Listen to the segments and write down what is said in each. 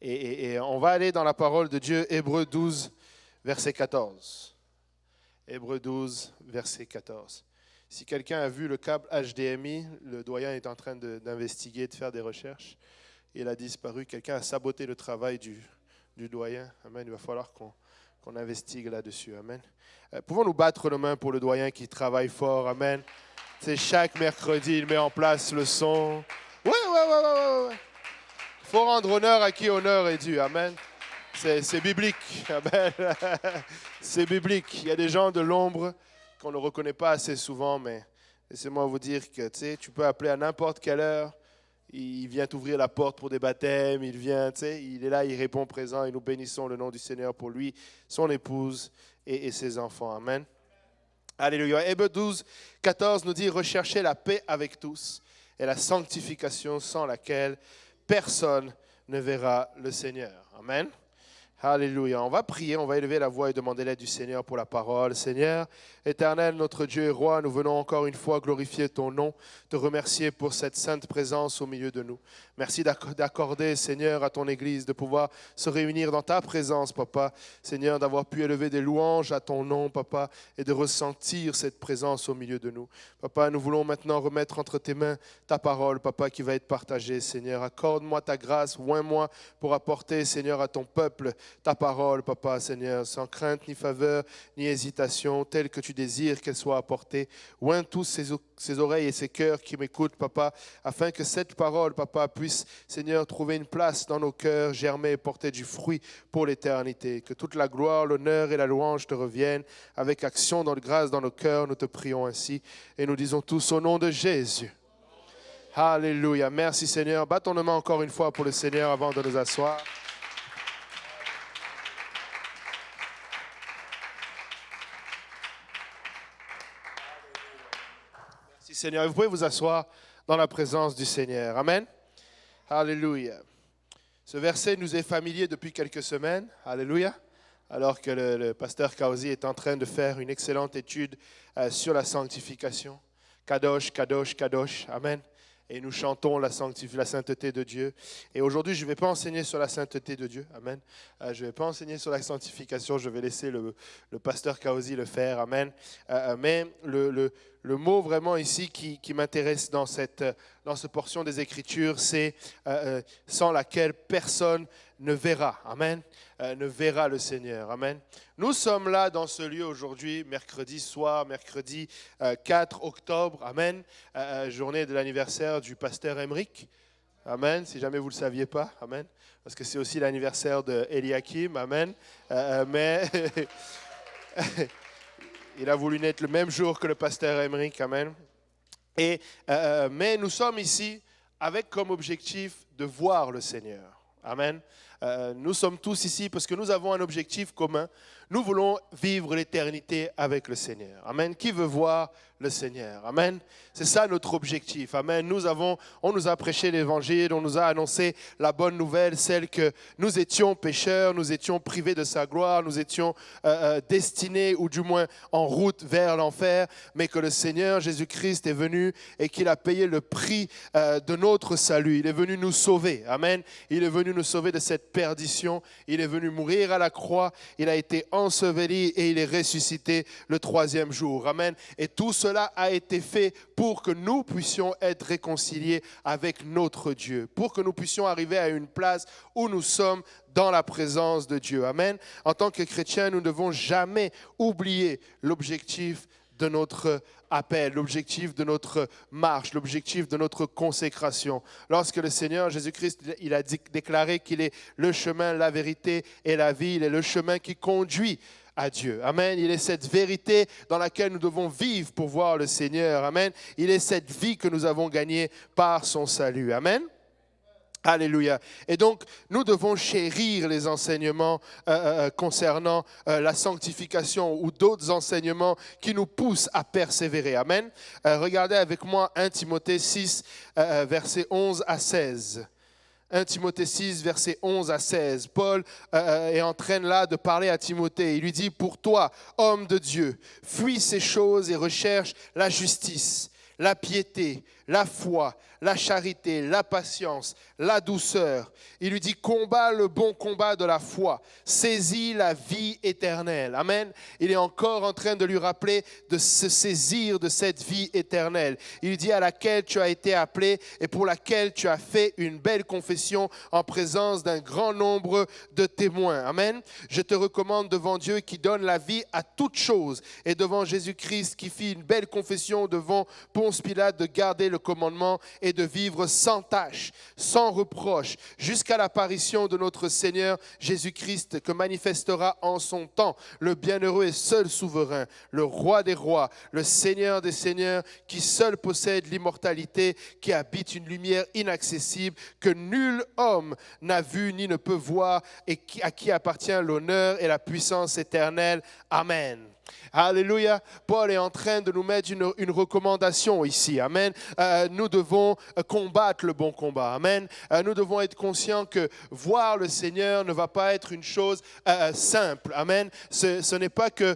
Et on va aller dans la parole de Dieu, Hébreux 12, verset 14. Hébreux 12, verset 14. Si quelqu'un a vu le câble HDMI, le doyen est en train d'investiguer, de faire des recherches. Il a disparu. Quelqu'un a saboté le travail du doyen. Amen. Il va falloir qu'on investigue là-dessus. Amen. Pouvons-nous battre les mains pour le doyen qui travaille fort. Amen. C'est chaque mercredi, il met en place le son. Ouais. Il faut rendre honneur à qui honneur est dû. Amen. C'est biblique. Amen. C'est biblique. Il y a des gens de l'ombre qu'on ne reconnaît pas assez souvent, mais laissez-moi vous dire que tu peux appeler à n'importe quelle heure. Il vient t'ouvrir la porte pour des baptêmes, il est là, il répond présent et nous bénissons le nom du Seigneur pour lui, son épouse et ses enfants. Amen. Alléluia. Hébreux 12, 14 nous dit « Recherchez la paix avec tous et la sanctification sans laquelle personne ne verra le Seigneur. » Amen. Alléluia. On va prier, on va élever la voix et demander l'aide du Seigneur pour la parole. Seigneur, éternel, notre Dieu et roi, nous venons encore une fois glorifier ton nom, te remercier pour cette sainte présence au milieu de nous. Merci d'accorder, Seigneur, à ton Église de pouvoir se réunir dans ta présence, Papa. Seigneur, d'avoir pu élever des louanges à ton nom, Papa, et de ressentir cette présence au milieu de nous. Papa, nous voulons maintenant remettre entre tes mains ta parole, Papa, qui va être partagée, Seigneur. Accorde-moi ta grâce, oins-moi pour apporter, Seigneur, à ton peuple ta parole, Papa, Seigneur, sans crainte, ni faveur, ni hésitation, telle que tu désires qu'elle soit apportée. Oins tous ces oreilles et ces cœurs qui m'écoutent, Papa, afin que cette parole, Papa, puisse, Seigneur, trouver une place dans nos cœurs, germer et porter du fruit pour l'éternité. Que toute la gloire, l'honneur et la louange te reviennent. Avec action de grâce dans nos cœurs, nous te prions ainsi. Et nous disons tous au nom de Jésus. Alléluia. Merci, Seigneur. Battons nos mains encore une fois pour le Seigneur avant de nous asseoir. Seigneur, vous pouvez vous asseoir dans la présence du Seigneur. Amen. Alléluia. Ce verset nous est familier depuis quelques semaines. Alléluia. Alors que le pasteur Kaozi est en train de faire une excellente étude sur la sanctification. Kadosh, Kadosh, Kadosh. Amen. Et nous chantons la sainteté de Dieu. Et aujourd'hui, je ne vais pas enseigner sur la sainteté de Dieu. Amen. Je ne vais pas enseigner sur la sanctification. Je vais laisser le pasteur Kaozi le faire. Amen. Mais le mot vraiment ici qui m'intéresse dans cette portion des Écritures, c'est sans laquelle personne ne verra. Amen. Ne verra le Seigneur. Amen. Nous sommes là dans ce lieu aujourd'hui, mercredi soir, mercredi 4 octobre. Amen. Journée de l'anniversaire du pasteur Emeric. Amen. Si jamais vous ne le saviez pas. Amen. Parce que c'est aussi l'anniversaire de Eliakim. Amen. Mais il a voulu naître le même jour que le pasteur Emeric. Amen. Mais nous sommes ici avec comme objectif de voir le Seigneur. Amen. Nous sommes tous ici parce que nous avons un objectif commun. Nous voulons vivre l'éternité avec le Seigneur. Amen. Qui veut voir le Seigneur? Amen. C'est ça notre objectif. Amen. On nous a prêché l'évangile, on nous a annoncé la bonne nouvelle, celle que nous étions pécheurs, nous étions privés de sa gloire, nous étions destinés ou du moins en route vers l'enfer, mais que le Seigneur Jésus-Christ est venu et qu'il a payé le prix de notre salut. Il est venu nous sauver. Amen. Il est venu nous sauver de cette perdition. Il est venu mourir à la croix. Il a été enseveli et il est ressuscité le troisième jour. Amen. Et tout cela a été fait pour que nous puissions être réconciliés avec notre Dieu, pour que nous puissions arriver à une place où nous sommes dans la présence de Dieu. Amen. En tant que chrétiens, nous ne devons jamais oublier l'objectif de notre appel, l'objectif de notre marche, l'objectif de notre consécration. Lorsque le Seigneur Jésus-Christ, il a déclaré qu'il est le chemin, la vérité et la vie, il est le chemin qui conduit à Dieu. Amen. Il est cette vérité dans laquelle nous devons vivre pour voir le Seigneur. Amen. Il est cette vie que nous avons gagnée par son salut. Amen. Alléluia. Et donc, nous devons chérir les enseignements concernant la sanctification ou d'autres enseignements qui nous poussent à persévérer. Amen. Regardez avec moi 1 Timothée 6, versets 11 à 16. 1 Timothée 6, versets 11 à 16. Paul est en train là de parler à Timothée. Il lui dit « Pour toi, homme de Dieu, fuis ces choses et recherche la justice, la piété, la foi, la charité, la patience, la douceur. Il lui dit, combat le bon combat de la foi, saisis la vie éternelle. Amen. Il est encore en train de lui rappeler de se saisir de cette vie éternelle. Il lui dit, à laquelle tu as été appelé et pour laquelle tu as fait une belle confession en présence d'un grand nombre de témoins. Amen. Je te recommande devant Dieu qui donne la vie à toute chose et devant Jésus-Christ qui fit une belle confession devant Ponce Pilate de garder le commandement et de vivre sans tâche, sans reproche, jusqu'à l'apparition de notre Seigneur Jésus-Christ que manifestera en son temps le bienheureux et seul souverain, le roi des rois, le Seigneur des seigneurs, qui seul possède l'immortalité, qui habite une lumière inaccessible que nul homme n'a vu ni ne peut voir et à qui appartient l'honneur et la puissance éternelle. Amen. Alléluia. Paul est en train de nous mettre une recommandation ici. Amen. Nous devons combattre le bon combat. Amen. Nous devons être conscients que voir le Seigneur ne va pas être une chose simple. Amen. Ce n'est pas que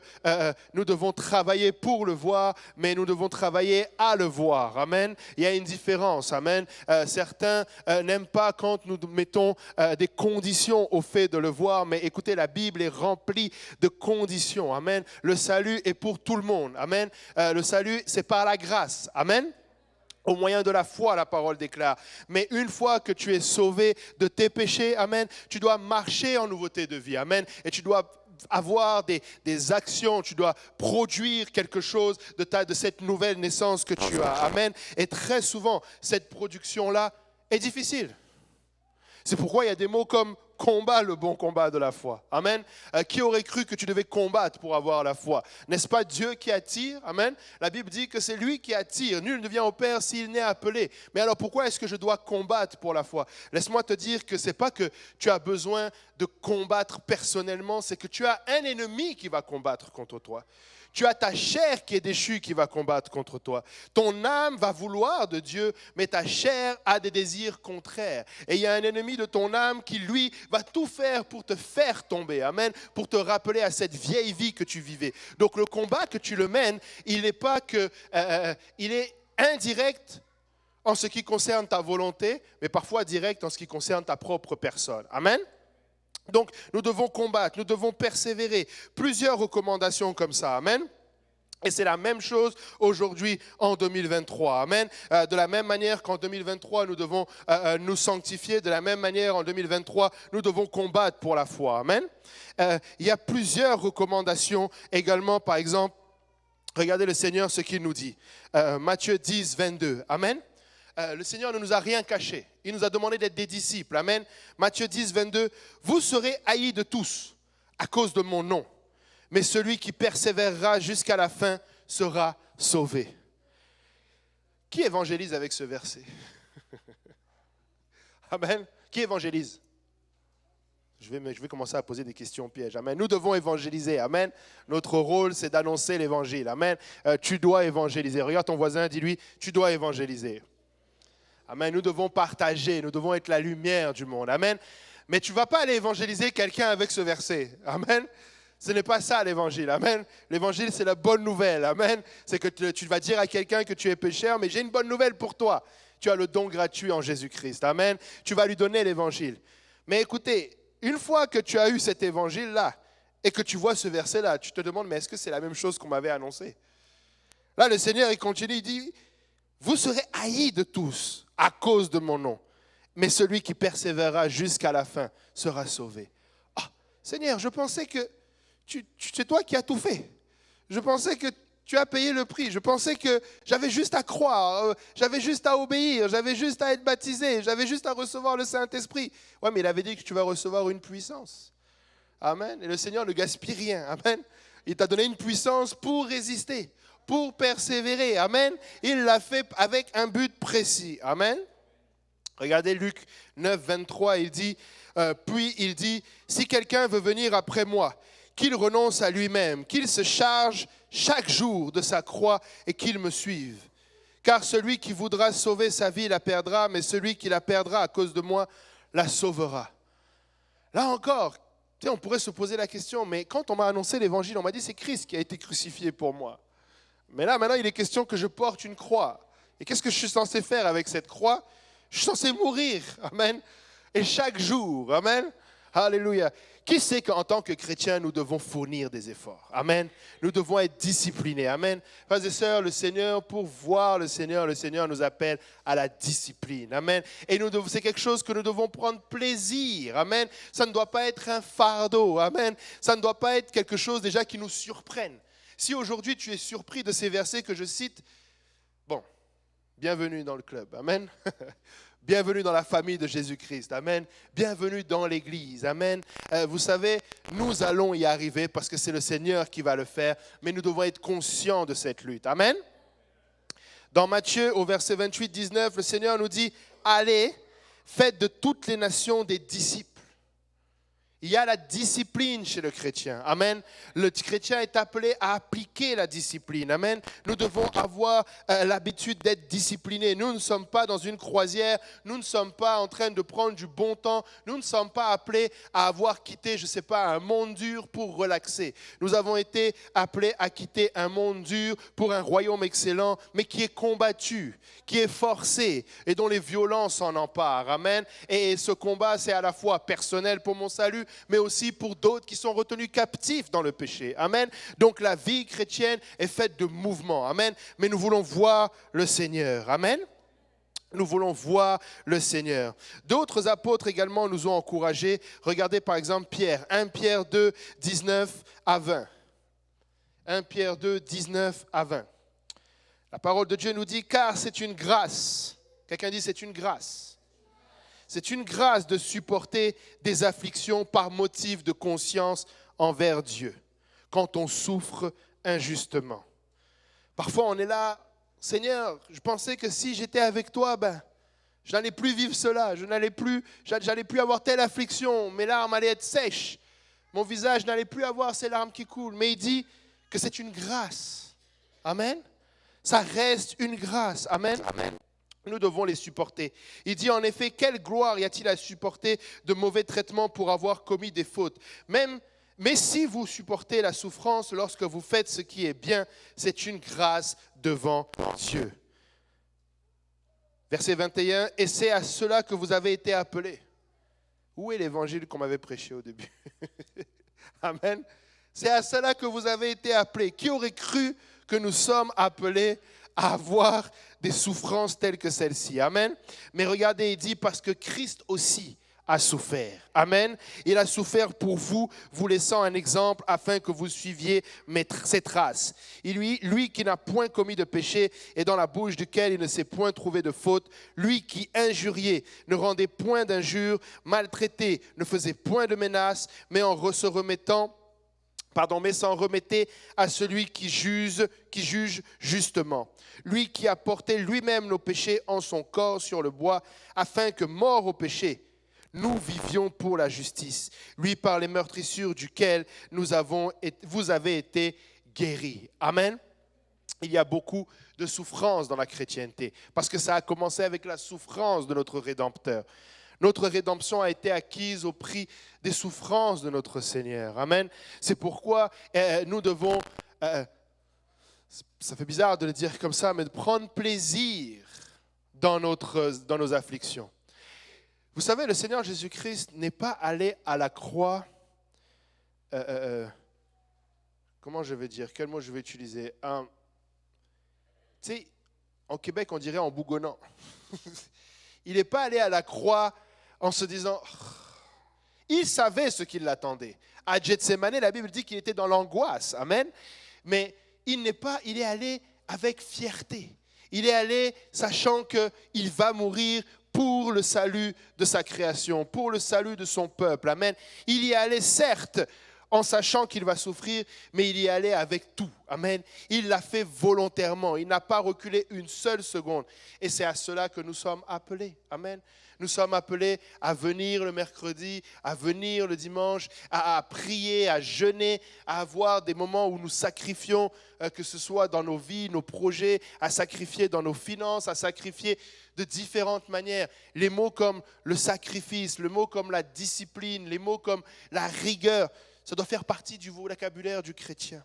nous devons travailler pour le voir, mais nous devons travailler à le voir. Amen. Il y a une différence. Amen. Certains n'aiment pas quand nous mettons des conditions au fait de le voir, mais écoutez, la Bible est remplie de conditions. Amen. Le salut est pour tout le monde. Amen. Le salut, c'est par la grâce. Amen. Au moyen de la foi, la parole déclare. Mais une fois que tu es sauvé de tes péchés, amen, tu dois marcher en nouveauté de vie. Amen. Et tu dois avoir des actions, tu dois produire quelque chose de cette nouvelle naissance que tu as. Amen. Et très souvent, cette production-là est difficile. C'est pourquoi il y a des mots comme combat le bon combat de la foi. Amen. Qui aurait cru que tu devais combattre pour avoir la foi? N'est-ce pas Dieu qui attire? Amen. La Bible dit que c'est lui qui attire. Nul ne vient au Père s'il n'est appelé. Mais alors pourquoi est-ce que je dois combattre pour la foi? Laisse-moi te dire que ce n'est pas que tu as besoin de combattre personnellement, c'est que tu as un ennemi qui va combattre contre toi. Tu as ta chair qui est déchue qui va combattre contre toi. Ton âme va vouloir de Dieu, mais ta chair a des désirs contraires. Et il y a un ennemi de ton âme qui, lui, va tout faire pour te faire tomber. Amen. Pour te rappeler à cette vieille vie que tu vivais. Donc le combat que tu le mènes, il n'est pas que... il est indirect en ce qui concerne ta volonté, mais parfois direct en ce qui concerne ta propre personne. Amen. Donc, nous devons combattre, nous devons persévérer. Plusieurs recommandations comme ça. Amen. Et c'est la même chose aujourd'hui en 2023. Amen. De la même manière qu'en 2023, nous devons nous sanctifier. De la même manière, en 2023, nous devons combattre pour la foi. Amen. Il y a plusieurs recommandations également. Par exemple, regardez le Seigneur ce qu'il nous dit. Matthieu 10, 22. Amen. Le Seigneur ne nous a rien caché. Il nous a demandé d'être des disciples. Amen. Matthieu 10, 22. Vous serez haïs de tous à cause de mon nom. Mais celui qui persévérera jusqu'à la fin sera sauvé. Qui évangélise avec ce verset? Amen. Qui évangélise? Je vais commencer à poser des questions pièges. Amen. Nous devons évangéliser. Amen. Notre rôle, c'est d'annoncer l'évangile. Amen. Tu dois évangéliser. Regarde ton voisin, dis-lui, tu dois évangéliser. Amen. Nous devons partager, nous devons être la lumière du monde. Amen. Mais tu ne vas pas aller évangéliser quelqu'un avec ce verset. Amen. Ce n'est pas ça l'évangile. Amen. L'évangile, c'est la bonne nouvelle. Amen. C'est que tu vas dire à quelqu'un que tu es pécheur, mais j'ai une bonne nouvelle pour toi. Tu as le don gratuit en Jésus-Christ. Amen. Tu vas lui donner l'évangile. Mais écoutez, une fois que tu as eu cet évangile-là et que tu vois ce verset-là, tu te demandes, mais est-ce que c'est la même chose qu'on m'avait annoncé? Là, le Seigneur, il continue, il dit, vous serez haïs de tous à cause de mon nom, mais celui qui persévérera jusqu'à la fin sera sauvé. Ah, Seigneur, je pensais que c'est toi qui as tout fait. Je pensais que tu as payé le prix. Je pensais que j'avais juste à croire, j'avais juste à obéir, j'avais juste à être baptisé, j'avais juste à recevoir le Saint-Esprit. Ouais, mais il avait dit que tu vas recevoir une puissance. Amen. Et le Seigneur ne gaspille rien. Amen. Il t'a donné une puissance pour résister, pour persévérer. Amen. Il l'a fait avec un but précis. Amen. Regardez Luc 9, 23, il dit, puis il dit, si quelqu'un veut venir après moi, qu'il renonce à lui-même, qu'il se charge chaque jour de sa croix et qu'il me suive. Car celui qui voudra sauver sa vie la perdra, mais celui qui la perdra à cause de moi la sauvera. Là encore, on pourrait se poser la question, mais quand on m'a annoncé l'évangile, on m'a dit c'est Christ qui a été crucifié pour moi. Mais là, maintenant, il est question que je porte une croix. Et qu'est-ce que je suis censé faire avec cette croix? Je suis censé mourir. Amen. Et chaque jour. Amen. Alléluia. Qui sait qu'en tant que chrétien, nous devons fournir des efforts? Amen. Nous devons être disciplinés. Amen. Frères et sœurs, le Seigneur, pour voir le Seigneur nous appelle à la discipline. Amen. Et c'est quelque chose que nous devons prendre plaisir. Amen. Ça ne doit pas être un fardeau. Amen. Ça ne doit pas être quelque chose déjà qui nous surprenne. Si aujourd'hui tu es surpris de ces versets que je cite, bon, bienvenue dans le club. Amen. Bienvenue dans la famille de Jésus-Christ. Amen. Bienvenue dans l'Église. Amen. Vous savez, nous allons y arriver parce que c'est le Seigneur qui va le faire, mais nous devons être conscients de cette lutte. Amen. Dans Matthieu, au verset 28-19, le Seigneur nous dit, « Allez, faites de toutes les nations des disciples. » Il y a la discipline chez le chrétien. Amen. Le chrétien est appelé à appliquer la discipline. Amen. Nous devons avoir l'habitude d'être disciplinés. Nous ne sommes pas dans une croisière. Nous ne sommes pas en train de prendre du bon temps. Nous ne sommes pas appelés à avoir quitté, je ne sais pas, un monde dur pour relaxer. Nous avons été appelés à quitter un monde dur pour un royaume excellent, mais qui est combattu, qui est forcé et dont les violences en emparent. Amen. Et ce combat, c'est à la fois personnel pour mon salut, mais aussi pour d'autres qui sont retenus captifs dans le péché. Amen. Donc la vie chrétienne est faite de mouvements. Amen. Mais nous voulons voir le Seigneur. Amen. Nous voulons voir le Seigneur. D'autres apôtres également nous ont encouragés. Regardez par exemple Pierre. 1 Pierre 2, 19 à 20. 1 Pierre 2, 19 à 20. La parole de Dieu nous dit, car c'est une grâce. Quelqu'un dit c'est une grâce. C'est une grâce de supporter des afflictions par motif de conscience envers Dieu, quand on souffre injustement. Parfois, on est là, Seigneur, je pensais que si j'étais avec toi, je n'allais plus vivre cela, j'allais plus avoir telle affliction, mes larmes allaient être sèches, mon visage n'allait plus avoir ces larmes qui coulent. Mais il dit que c'est une grâce. Amen. Ça reste une grâce. Amen. Amen. Nous devons les supporter. Il dit en effet, quelle gloire y a-t-il à supporter de mauvais traitements pour avoir commis des fautes? Mais si vous supportez la souffrance lorsque vous faites ce qui est bien, c'est une grâce devant Dieu. Verset 21, et c'est à cela que vous avez été appelés. Où est l'évangile qu'on m'avait prêché au début? Amen. C'est à cela que vous avez été appelés. Qui aurait cru que nous sommes appelés à avoir des souffrances telles que celle-ci? Amen. Mais regardez, il dit parce que Christ aussi a souffert. Amen. Il a souffert pour vous, vous laissant un exemple afin que vous suiviez ses traces. Lui qui n'a point commis de péché et dans la bouche duquel il ne s'est point trouvé de faute, lui qui injuriait, ne rendait point d'injures, maltraité, ne faisait point de menaces, mais s'en remettait à celui qui juge justement. Lui qui a porté lui-même nos péchés en son corps sur le bois, afin que, morts au péché, nous vivions pour la justice. Lui par les meurtrissures duquel vous avez été guéris. Amen. Il y a beaucoup de souffrance dans la chrétienté, parce que ça a commencé avec la souffrance de notre Rédempteur. Notre rédemption a été acquise au prix des souffrances de notre Seigneur. Amen. C'est pourquoi nous devons, ça fait bizarre de le dire comme ça, mais de prendre plaisir dans nos afflictions. Vous savez, le Seigneur Jésus-Christ n'est pas allé à la croix, comment je vais dire, quel mot je vais utiliser? Tu sais, en Québec, on dirait en bougonnant. Il n'est pas allé à la croix en se disant, il savait ce qui l'attendait. À Gethsémane, la Bible dit qu'il était dans l'angoisse. Amen. Mais il est allé avec fierté. Il est allé sachant qu'il va mourir pour le salut de sa création, pour le salut de son peuple. Amen. Il y est allé certes en sachant qu'il va souffrir, mais il y allait avec tout. Amen. Il l'a fait volontairement. Il n'a pas reculé une seule seconde. Et c'est à cela que nous sommes appelés. Amen. Nous sommes appelés à venir le mercredi, à venir le dimanche, à prier, à jeûner, à avoir des moments où nous sacrifions, que ce soit dans nos vies, nos projets, à sacrifier dans nos finances, à sacrifier de différentes manières. Les mots comme le sacrifice, les mots comme la discipline, les mots comme la rigueur, ça doit faire partie du vocabulaire du chrétien.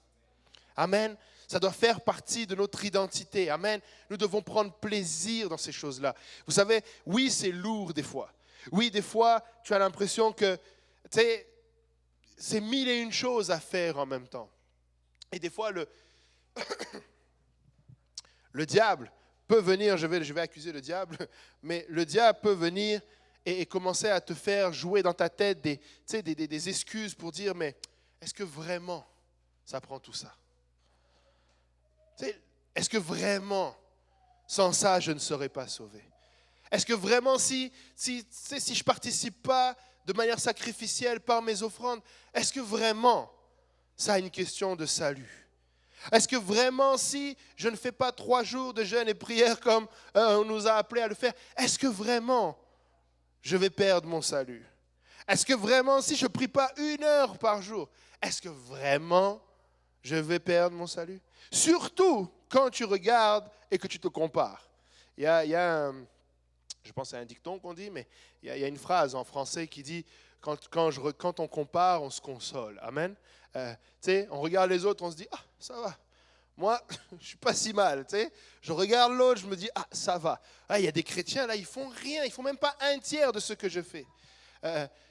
Amen. Ça doit faire partie de notre identité. Amen. Nous devons prendre plaisir dans ces choses-là. Vous savez, oui, c'est lourd des fois. Oui, des fois, tu as l'impression que, tu sais, c'est mille et une choses à faire en même temps. Et des fois, le diable peut venir, je vais accuser le diable, mais le diable peut venir et commencer à te faire jouer dans ta tête des excuses pour dire, mais est-ce que vraiment ça prend tout ça? Est-ce que vraiment, sans ça, je ne serais pas sauvé? Est-ce que vraiment, si je ne participe pas de manière sacrificielle par mes offrandes, est-ce que vraiment, ça a une question de salut? Est-ce que vraiment, si je ne fais pas 3 jours de jeûne et prière comme on nous a appelés à le faire, est-ce que vraiment, je vais perdre mon salut? Est-ce que vraiment, si je ne prie pas 1 heure par jour, est-ce que vraiment, je vais perdre mon salut? Surtout quand tu regardes et que tu te compares. Il y a je pense que c'est un dicton qu'on dit, mais il y a une phrase en français qui dit « Quand on compare, on se console ». Amen. On regarde les autres, on se dit « Ah, ça va. Moi, je ne suis pas si mal. » Je regarde l'autre, je me dis « Ah, ça va. Ah, il y a des chrétiens, là, ils ne font rien. Ils ne font même pas 1/3 de ce que je fais. »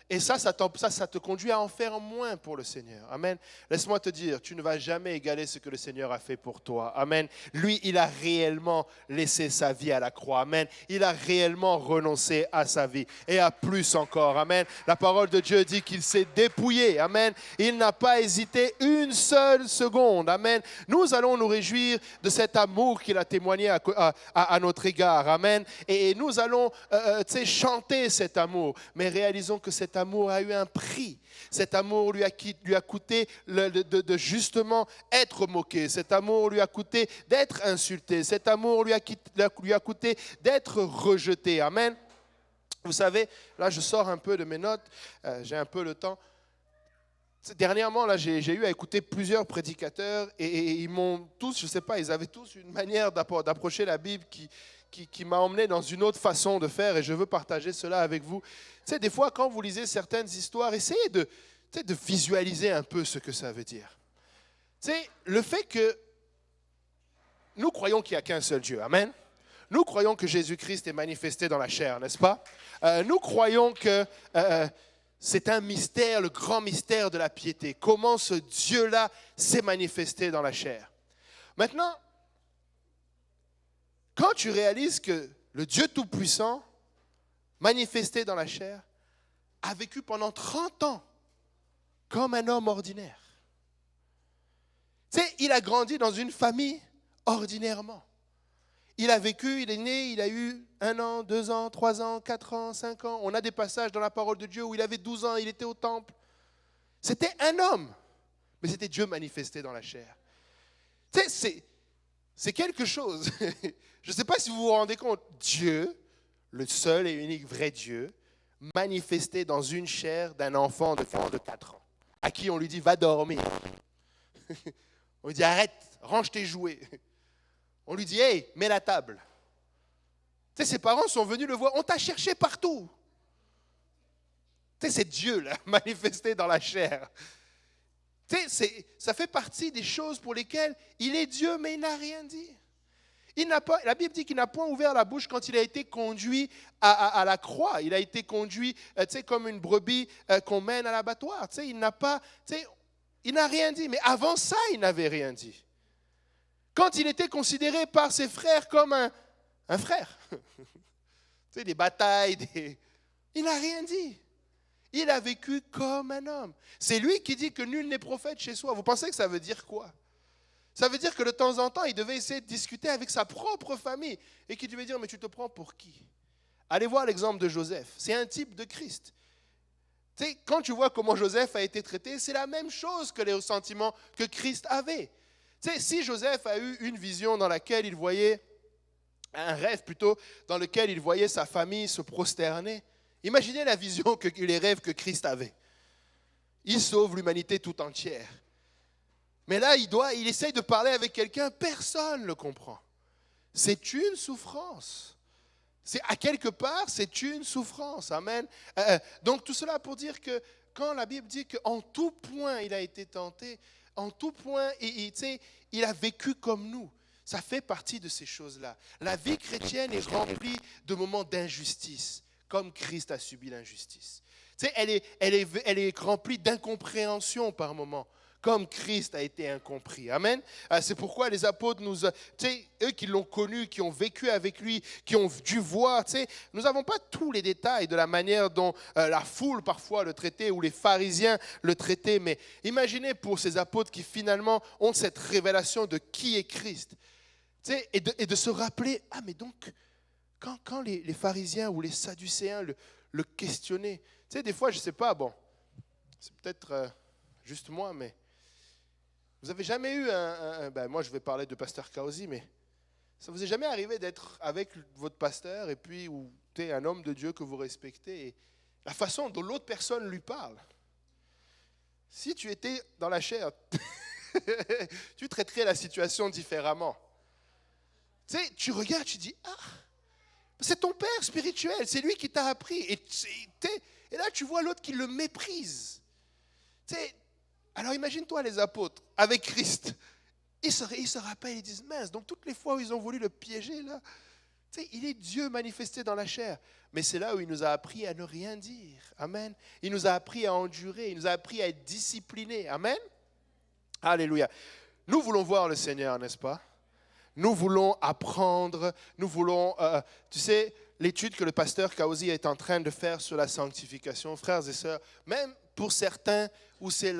Et ça te conduit à en faire moins pour le Seigneur. Amen. Laisse-moi te dire, tu ne vas jamais égaler ce que le Seigneur a fait pour toi. Amen. Lui, il a réellement laissé sa vie à la croix. Amen. Il a réellement renoncé à sa vie et à plus encore. Amen. La parole de Dieu dit qu'il s'est dépouillé. Amen. Il n'a pas hésité 1 seule seconde. Amen. Nous allons nous réjouir de cet amour qu'il a témoigné à notre égard. Amen. Et nous allons chanter cet amour. Mais réalisons que cet amour a eu un prix. Cet amour lui a coûté de justement être moqué. Cet amour lui a coûté d'être insulté. Cet amour lui a coûté d'être rejeté. Amen. Vous savez, là je sors un peu de mes notes, j'ai un peu le temps. Dernièrement, là, j'ai eu à écouter plusieurs prédicateurs et ils m'ont tous, je ne sais pas, ils avaient tous une manière d'approcher la Bible qui m'a emmené dans une autre façon de faire et je veux partager cela avec vous. Tu sais, des fois, quand vous lisez certaines histoires, essayez de visualiser un peu ce que ça veut dire. Tu sais, le fait que nous croyons qu'il n'y a qu'un seul Dieu, amen. Nous croyons que Jésus-Christ est manifesté dans la chair, n'est-ce pas? Nous croyons que c'est un mystère, le grand mystère de la piété. Comment ce Dieu-là s'est manifesté dans la chair. Maintenant, quand tu réalises que le Dieu Tout-Puissant, manifesté dans la chair, a vécu pendant 30 ans comme un homme ordinaire. Tu sais, il a grandi dans une famille ordinairement. Il a vécu, il est né, il a eu 1 an, 2 ans, 3 ans, 4 ans, 5 ans. On a des passages dans la parole de Dieu où il avait 12 ans, il était au temple. C'était un homme, mais c'était Dieu manifesté dans la chair. Tu sais, c'est quelque chose. Je ne sais pas si vous vous rendez compte. Dieu, le seul et unique vrai Dieu, manifesté dans une chair d'un enfant de 4 ans, à qui on lui dit « va dormir ». On lui dit « arrête, range tes jouets ». On lui dit « hey, mets la table ». Tu sais, ses parents sont venus le voir, on t'a cherché partout. Tu sais, c'est Dieu là, manifesté dans la chair. Tu sais, ça fait partie des choses pour lesquelles il est Dieu, mais il n'a rien dit. La Bible dit qu'il n'a point ouvert la bouche quand il a été conduit à la croix. Il a été conduit, comme une brebis qu'on mène à l'abattoir. Il n'a rien dit. Mais avant ça, il n'avait rien dit. Quand il était considéré par ses frères comme un frère, des batailles, il n'a rien dit. Il a vécu comme un homme. C'est lui qui dit que nul n'est prophète chez soi. Vous pensez que ça veut dire quoi? Ça veut dire que de temps en temps, il devait essayer de discuter avec sa propre famille et qu'il devait dire, mais tu te prends pour qui? Allez voir l'exemple de Joseph. C'est un type de Christ. Tu sais, quand tu vois comment Joseph a été traité, c'est la même chose que les sentiments que Christ avait. Tu sais, si Joseph a eu une vision dans laquelle il voyait, un rêve plutôt, dans lequel il voyait sa famille se prosterner, imaginez la vision, les rêves que Christ avait. Il sauve l'humanité tout entière. Mais là, il essaye de parler avec quelqu'un, personne ne le comprend. C'est une souffrance. À quelque part, c'est une souffrance. Amen. Donc tout cela pour dire que quand la Bible dit qu'en tout point il a été tenté, en tout point, il a vécu comme nous. Ça fait partie de ces choses-là. La vie chrétienne est remplie de moments d'injustice, comme Christ a subi l'injustice. Elle est remplie d'incompréhension par moments, comme Christ a été incompris. Amen. C'est pourquoi les apôtres, eux qui l'ont connu, qui ont vécu avec lui, qui ont dû voir, nous n'avons pas tous les détails de la manière dont la foule parfois le traitait ou les pharisiens le traitaient, mais imaginez pour ces apôtres qui finalement ont cette révélation de qui est Christ. Et de se rappeler, mais donc, quand les pharisiens ou les sadducéens le questionnaient, des fois, je ne sais pas, bon, c'est peut-être juste moi, mais vous n'avez jamais eu moi je vais parler de pasteur Kaosi, mais ça vous est jamais arrivé d'être avec votre pasteur et puis ou un homme de Dieu que vous respectez et la façon dont l'autre personne lui parle. Si tu étais dans la chair, tu traiterais la situation différemment. Tu regardes, tu dis, c'est ton père spirituel, c'est lui qui t'a appris. Et là, tu vois l'autre qui le méprise. Alors imagine-toi les apôtres avec Christ. Ils se rappellent, ils disent, mince, donc toutes les fois où ils ont voulu le piéger, là, il est Dieu manifesté dans la chair. Mais c'est là où il nous a appris à ne rien dire. Amen. Il nous a appris à endurer, il nous a appris à être disciplinés. Amen. Alléluia. Nous voulons voir le Seigneur, n'est-ce pas? Nous voulons apprendre, nous voulons, l'étude que le pasteur Kaosi est en train de faire sur la sanctification, frères et sœurs, même pour certains où c'est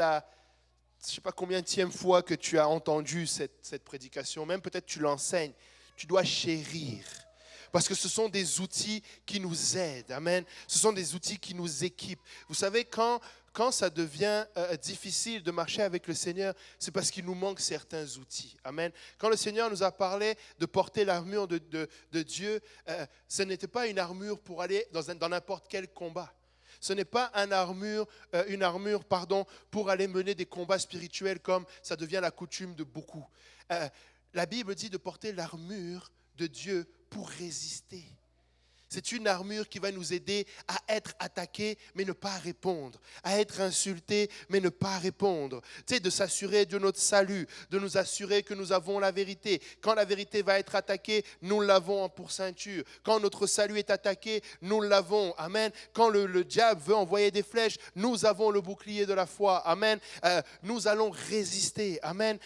je ne sais pas combienième fois que tu as entendu cette prédication, même peut-être tu l'enseignes, tu dois chérir. Parce que ce sont des outils qui nous aident. Amen. Ce sont des outils qui nous équipent. Vous savez, quand ça devient difficile de marcher avec le Seigneur, c'est parce qu'il nous manque certains outils. Amen. Quand le Seigneur nous a parlé de porter l'armure de Dieu, ce n'était pas une armure pour aller dans n'importe quel combat. Ce n'est pas une armure pour aller mener des combats spirituels comme ça devient la coutume de beaucoup. La Bible dit de porter l'armure de Dieu pour résister. C'est une armure qui va nous aider à être attaqués, mais ne pas répondre. À être insultés, mais ne pas répondre. De s'assurer de notre salut, de nous assurer que nous avons la vérité. Quand la vérité va être attaquée, nous l'avons en pourceinture. Quand notre salut est attaqué, nous l'avons. Amen. Quand le diable veut envoyer des flèches, nous avons le bouclier de la foi. Amen. Nous allons résister. Amen.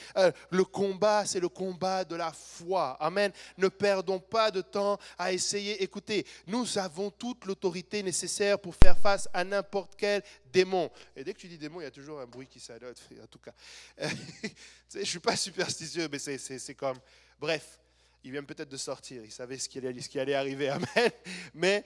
Le combat, c'est le combat de la foi. Amen. Ne perdons pas de temps à essayer. Écoutez, nous avons toute l'autorité nécessaire pour faire face à n'importe quel démon. Et dès que tu dis démon, il y a toujours un bruit qui s'adonne, en tout cas. Je ne suis pas superstitieux, mais c'est comme... Bref, il vient peut-être de sortir, il savait ce qui allait arriver, amen. Mais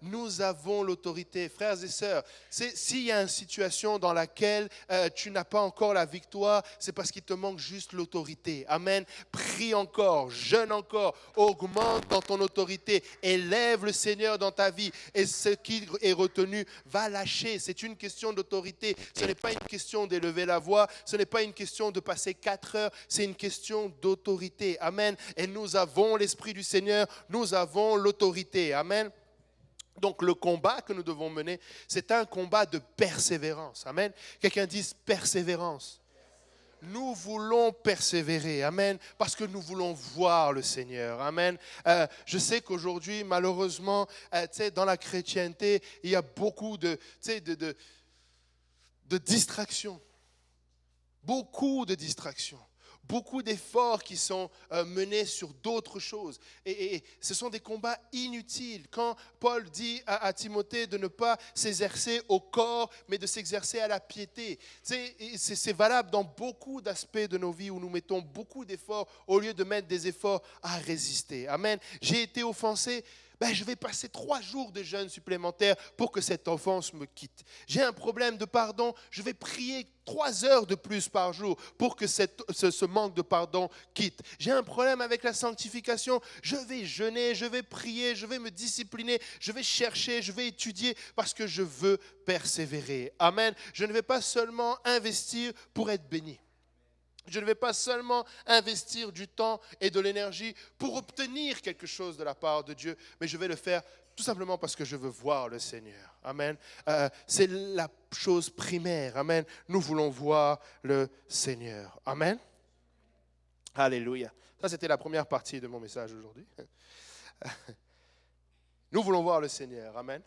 nous avons l'autorité, frères et sœurs. S'il y a une situation dans laquelle tu n'as pas encore la victoire, c'est parce qu'il te manque juste l'autorité, amen. Prie encore, jeûne encore, augmente dans ton autorité, élève le Seigneur dans ta vie et ce qui est retenu va lâcher. C'est une question d'autorité, ce n'est pas une question d'élever la voix, ce n'est pas une question de passer 4 heures, c'est une question d'autorité, amen. Et nous avons l'Esprit du Seigneur, nous avons l'autorité. Amen. Donc le combat que nous devons mener, c'est un combat de persévérance. Amen. Quelqu'un dise persévérance. Nous voulons persévérer, amen, parce que nous voulons voir le Seigneur, amen. Je sais qu'aujourd'hui, malheureusement, dans la chrétienté, il y a beaucoup de distractions. Beaucoup de distractions. Beaucoup d'efforts qui sont menés sur d'autres choses. Et ce sont des combats inutiles. Quand Paul dit à Timothée de ne pas s'exercer au corps, mais de s'exercer à la piété. C'est valable dans beaucoup d'aspects de nos vies où nous mettons beaucoup d'efforts au lieu de mettre des efforts à résister. Amen. J'ai été offensé. Je vais passer 3 jours de jeûne supplémentaire pour que cette offense me quitte. J'ai un problème de pardon, je vais prier 3 heures de plus par jour pour que ce manque de pardon quitte. J'ai un problème avec la sanctification, je vais jeûner, je vais prier, je vais me discipliner, je vais chercher, je vais étudier parce que je veux persévérer. Amen. Je ne vais pas seulement investir pour être béni. Je ne vais pas seulement investir du temps et de l'énergie pour obtenir quelque chose de la part de Dieu, mais je vais le faire Tout simplement parce que je veux voir le Seigneur. Amen. C'est la chose primaire. Amen. Nous voulons voir le Seigneur. Amen. Alléluia. Ça, c'était la première partie de mon message aujourd'hui. Nous voulons voir le Seigneur. Amen.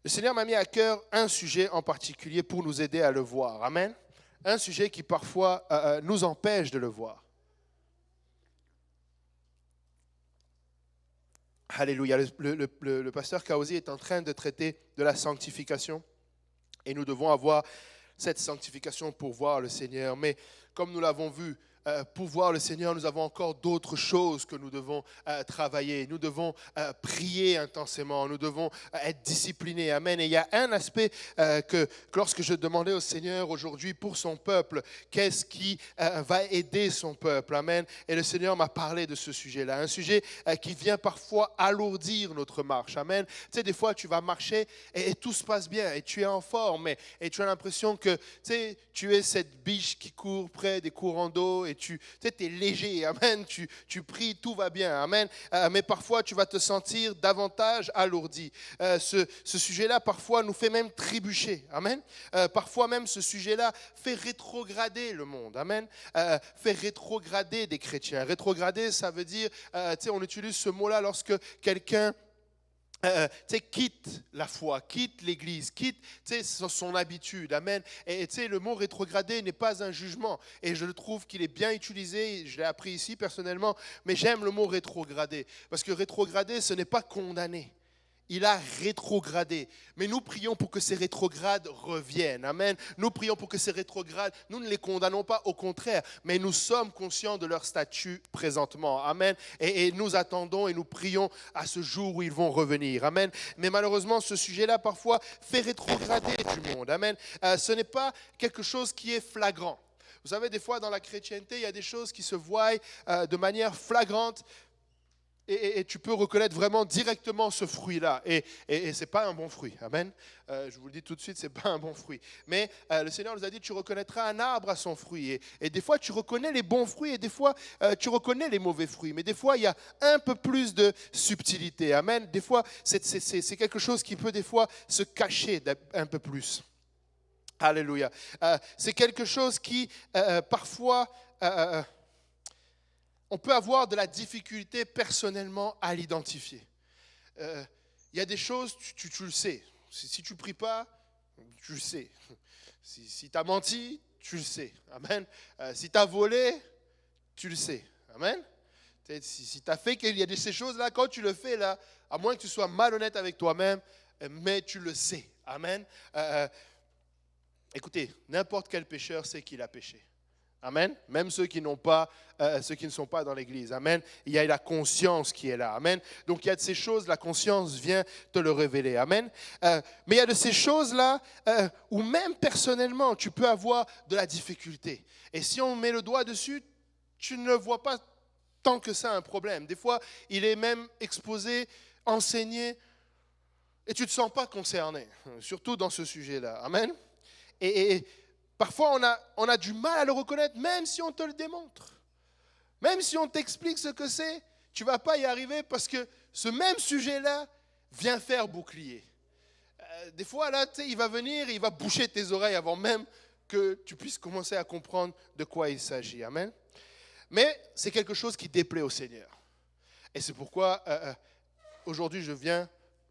Le Seigneur m'a mis à cœur un sujet en particulier pour nous aider à le voir. Amen. Un sujet qui parfois nous empêche de le voir. Alléluia. Le pasteur Kaosi est en train de traiter de la sanctification et nous devons avoir cette sanctification pour voir le Seigneur. Mais comme nous l'avons vu, pour voir le Seigneur, nous avons encore d'autres choses que nous devons travailler. Nous devons prier intensément. Nous devons être disciplinés. Amen. Et il y a un aspect que lorsque je demandais au Seigneur aujourd'hui pour son peuple, qu'est-ce qui va aider son peuple. Amen. Et le Seigneur m'a parlé de ce sujet-là. Un sujet qui vient parfois alourdir notre marche. Amen. Tu sais, des fois, tu vas marcher et tout se passe bien et tu es en forme et tu as l'impression que tu es cette biche qui court près des courants d'eau et tu es léger, amen, tu pries, tout va bien, amen, mais parfois tu vas te sentir davantage alourdi. Ce sujet-là parfois nous fait même trébucher, amen, parfois même ce sujet-là fait rétrograder le monde, amen, fait rétrograder des chrétiens. Rétrograder, ça veut dire, on utilise ce mot-là lorsque quelqu'un quitte la foi, quitte l'église, quitte son habitude, amen. Et le mot rétrogradé n'est pas un jugement. Et je le trouve qu'il est bien utilisé, je l'ai appris ici personnellement, mais j'aime le mot rétrogradé. Parce que rétrogradé, ce n'est pas condamner. Il a rétrogradé. Mais nous prions pour que ces rétrogrades reviennent. Amen. Nous prions pour que ces rétrogrades, nous ne les condamnons pas, au contraire, mais nous sommes conscients de leur statut présentement. Amen. Et nous attendons et nous prions à ce jour où ils vont revenir. Amen. Mais malheureusement, ce sujet-là, parfois, fait rétrograder du monde. Amen. Ce n'est pas quelque chose qui est flagrant. Vous savez, des fois, dans la chrétienté, il y a des choses qui se voient de manière flagrante. Et tu peux reconnaître vraiment directement ce fruit-là. Et ce n'est pas un bon fruit. Amen. Je vous le dis tout de suite, ce n'est pas un bon fruit. Mais le Seigneur nous a dit, tu reconnaîtras un arbre à son fruit. Et des fois, tu reconnais les bons fruits et des fois, tu reconnais les mauvais fruits. Mais des fois, il y a un peu plus de subtilité. Amen. Des fois, c'est quelque chose qui peut des fois se cacher un peu plus. Alléluia. C'est quelque chose qui, parfois... on peut avoir de la difficulté personnellement à l'identifier. Il y a des choses, tu le sais. Si tu ne pries pas, tu le sais. Si tu as menti, tu le sais. Amen. Si tu as volé, tu le sais. Amen. Si tu as fait qu'il y a de ces choses-là, quand tu le fais, là, à moins que tu sois malhonnête avec toi-même, mais tu le sais. Amen. Écoutez, n'importe quel pécheur sait qu'il a péché. Amen. Même ceux qui n'ont pas, ceux qui ne sont pas dans l'église. Amen. Il y a la conscience qui est là. Amen. Donc il y a de ces choses, la conscience vient te le révéler. Amen. Mais il y a de ces choses-là où même personnellement, tu peux avoir de la difficulté. Et si on met le doigt dessus, tu ne vois pas tant que ça un problème. Des fois, il est même exposé, enseigné, et tu ne te sens pas concerné, surtout dans ce sujet-là. Amen. Et parfois, on a du mal à le reconnaître, même si on te le démontre. Même si on t'explique ce que c'est, tu ne vas pas y arriver parce que ce même sujet-là vient faire bouclier. Des fois, là, il va venir et il va boucher tes oreilles avant même que tu puisses commencer à comprendre de quoi il s'agit. Amen. Mais c'est quelque chose qui déplaît au Seigneur. Et c'est pourquoi aujourd'hui, je viens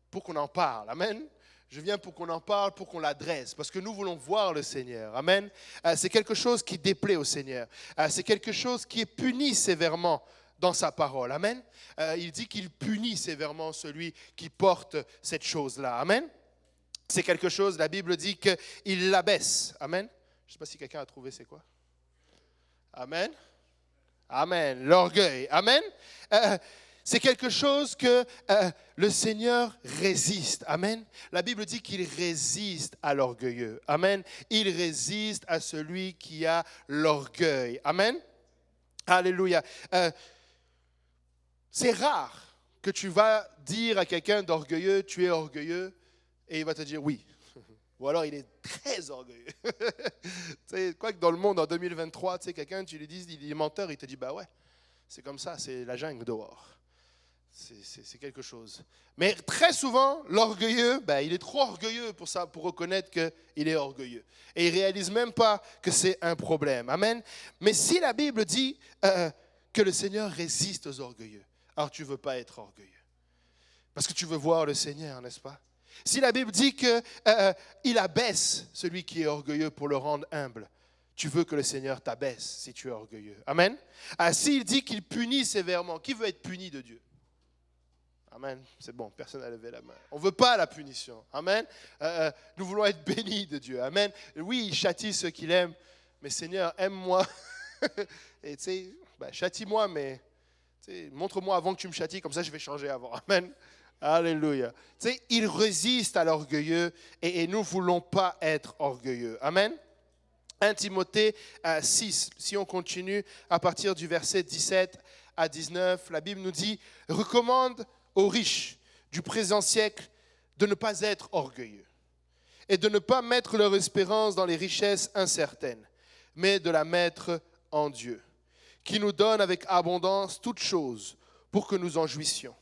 pour qu'on en parle. Amen. Je viens pour qu'on en parle, pour qu'on l'adresse, parce que nous voulons voir le Seigneur. Amen. C'est quelque chose qui déplaît au Seigneur. C'est quelque chose qui est puni sévèrement dans sa parole. Amen. Il dit qu'il punit sévèrement celui qui porte cette chose-là. Amen. C'est quelque chose, la Bible dit qu'il l'abaisse. Amen. Je ne sais pas si quelqu'un a trouvé c'est quoi. Amen. Amen. L'orgueil. Amen. C'est quelque chose que le Seigneur résiste. Amen. La Bible dit qu'il résiste à l'orgueilleux. Amen. Il résiste à celui qui a l'orgueil. Amen. Alléluia. C'est rare que tu vas dire à quelqu'un d'orgueilleux, tu es orgueilleux, et il va te dire oui. Ou alors il est très orgueilleux. Quoi que dans le monde en 2023, quelqu'un, tu lui dis, il est menteur, il te dit bah ouais, c'est comme ça, c'est la jungle dehors. C'est quelque chose. Mais très souvent, l'orgueilleux, il est trop orgueilleux pour ça, pour reconnaître qu'il est orgueilleux. Et il ne réalise même pas que c'est un problème. Amen. Mais si la Bible dit que le Seigneur résiste aux orgueilleux, alors tu ne veux pas être orgueilleux. Parce que tu veux voir le Seigneur, n'est-ce pas? Si la Bible dit qu'il abaisse celui qui est orgueilleux pour le rendre humble, tu veux que le Seigneur t'abaisse si tu es orgueilleux. Amen. S'il dit qu'il punit sévèrement, qui veut être puni de Dieu? Amen. C'est bon, personne n'a levé la main. On ne veut pas la punition. Amen. Nous voulons être bénis de Dieu. Amen. Oui, il châtie ceux qu'il aime, mais Seigneur, aime-moi. Et tu sais, châtie-moi, mais montre-moi avant que tu me châties, comme ça je vais changer avant. Amen. Alléluia. Tu sais, il résiste à l'orgueilleux et nous ne voulons pas être orgueilleux. Amen. 1 Timothée 6, si on continue à partir du verset 17 à 19, la Bible nous dit « Recommande aux riches du présent siècle de ne pas être orgueilleux et de ne pas mettre leur espérance dans les richesses incertaines, mais de la mettre en Dieu, qui nous donne avec abondance toutes choses pour que nous en jouissions.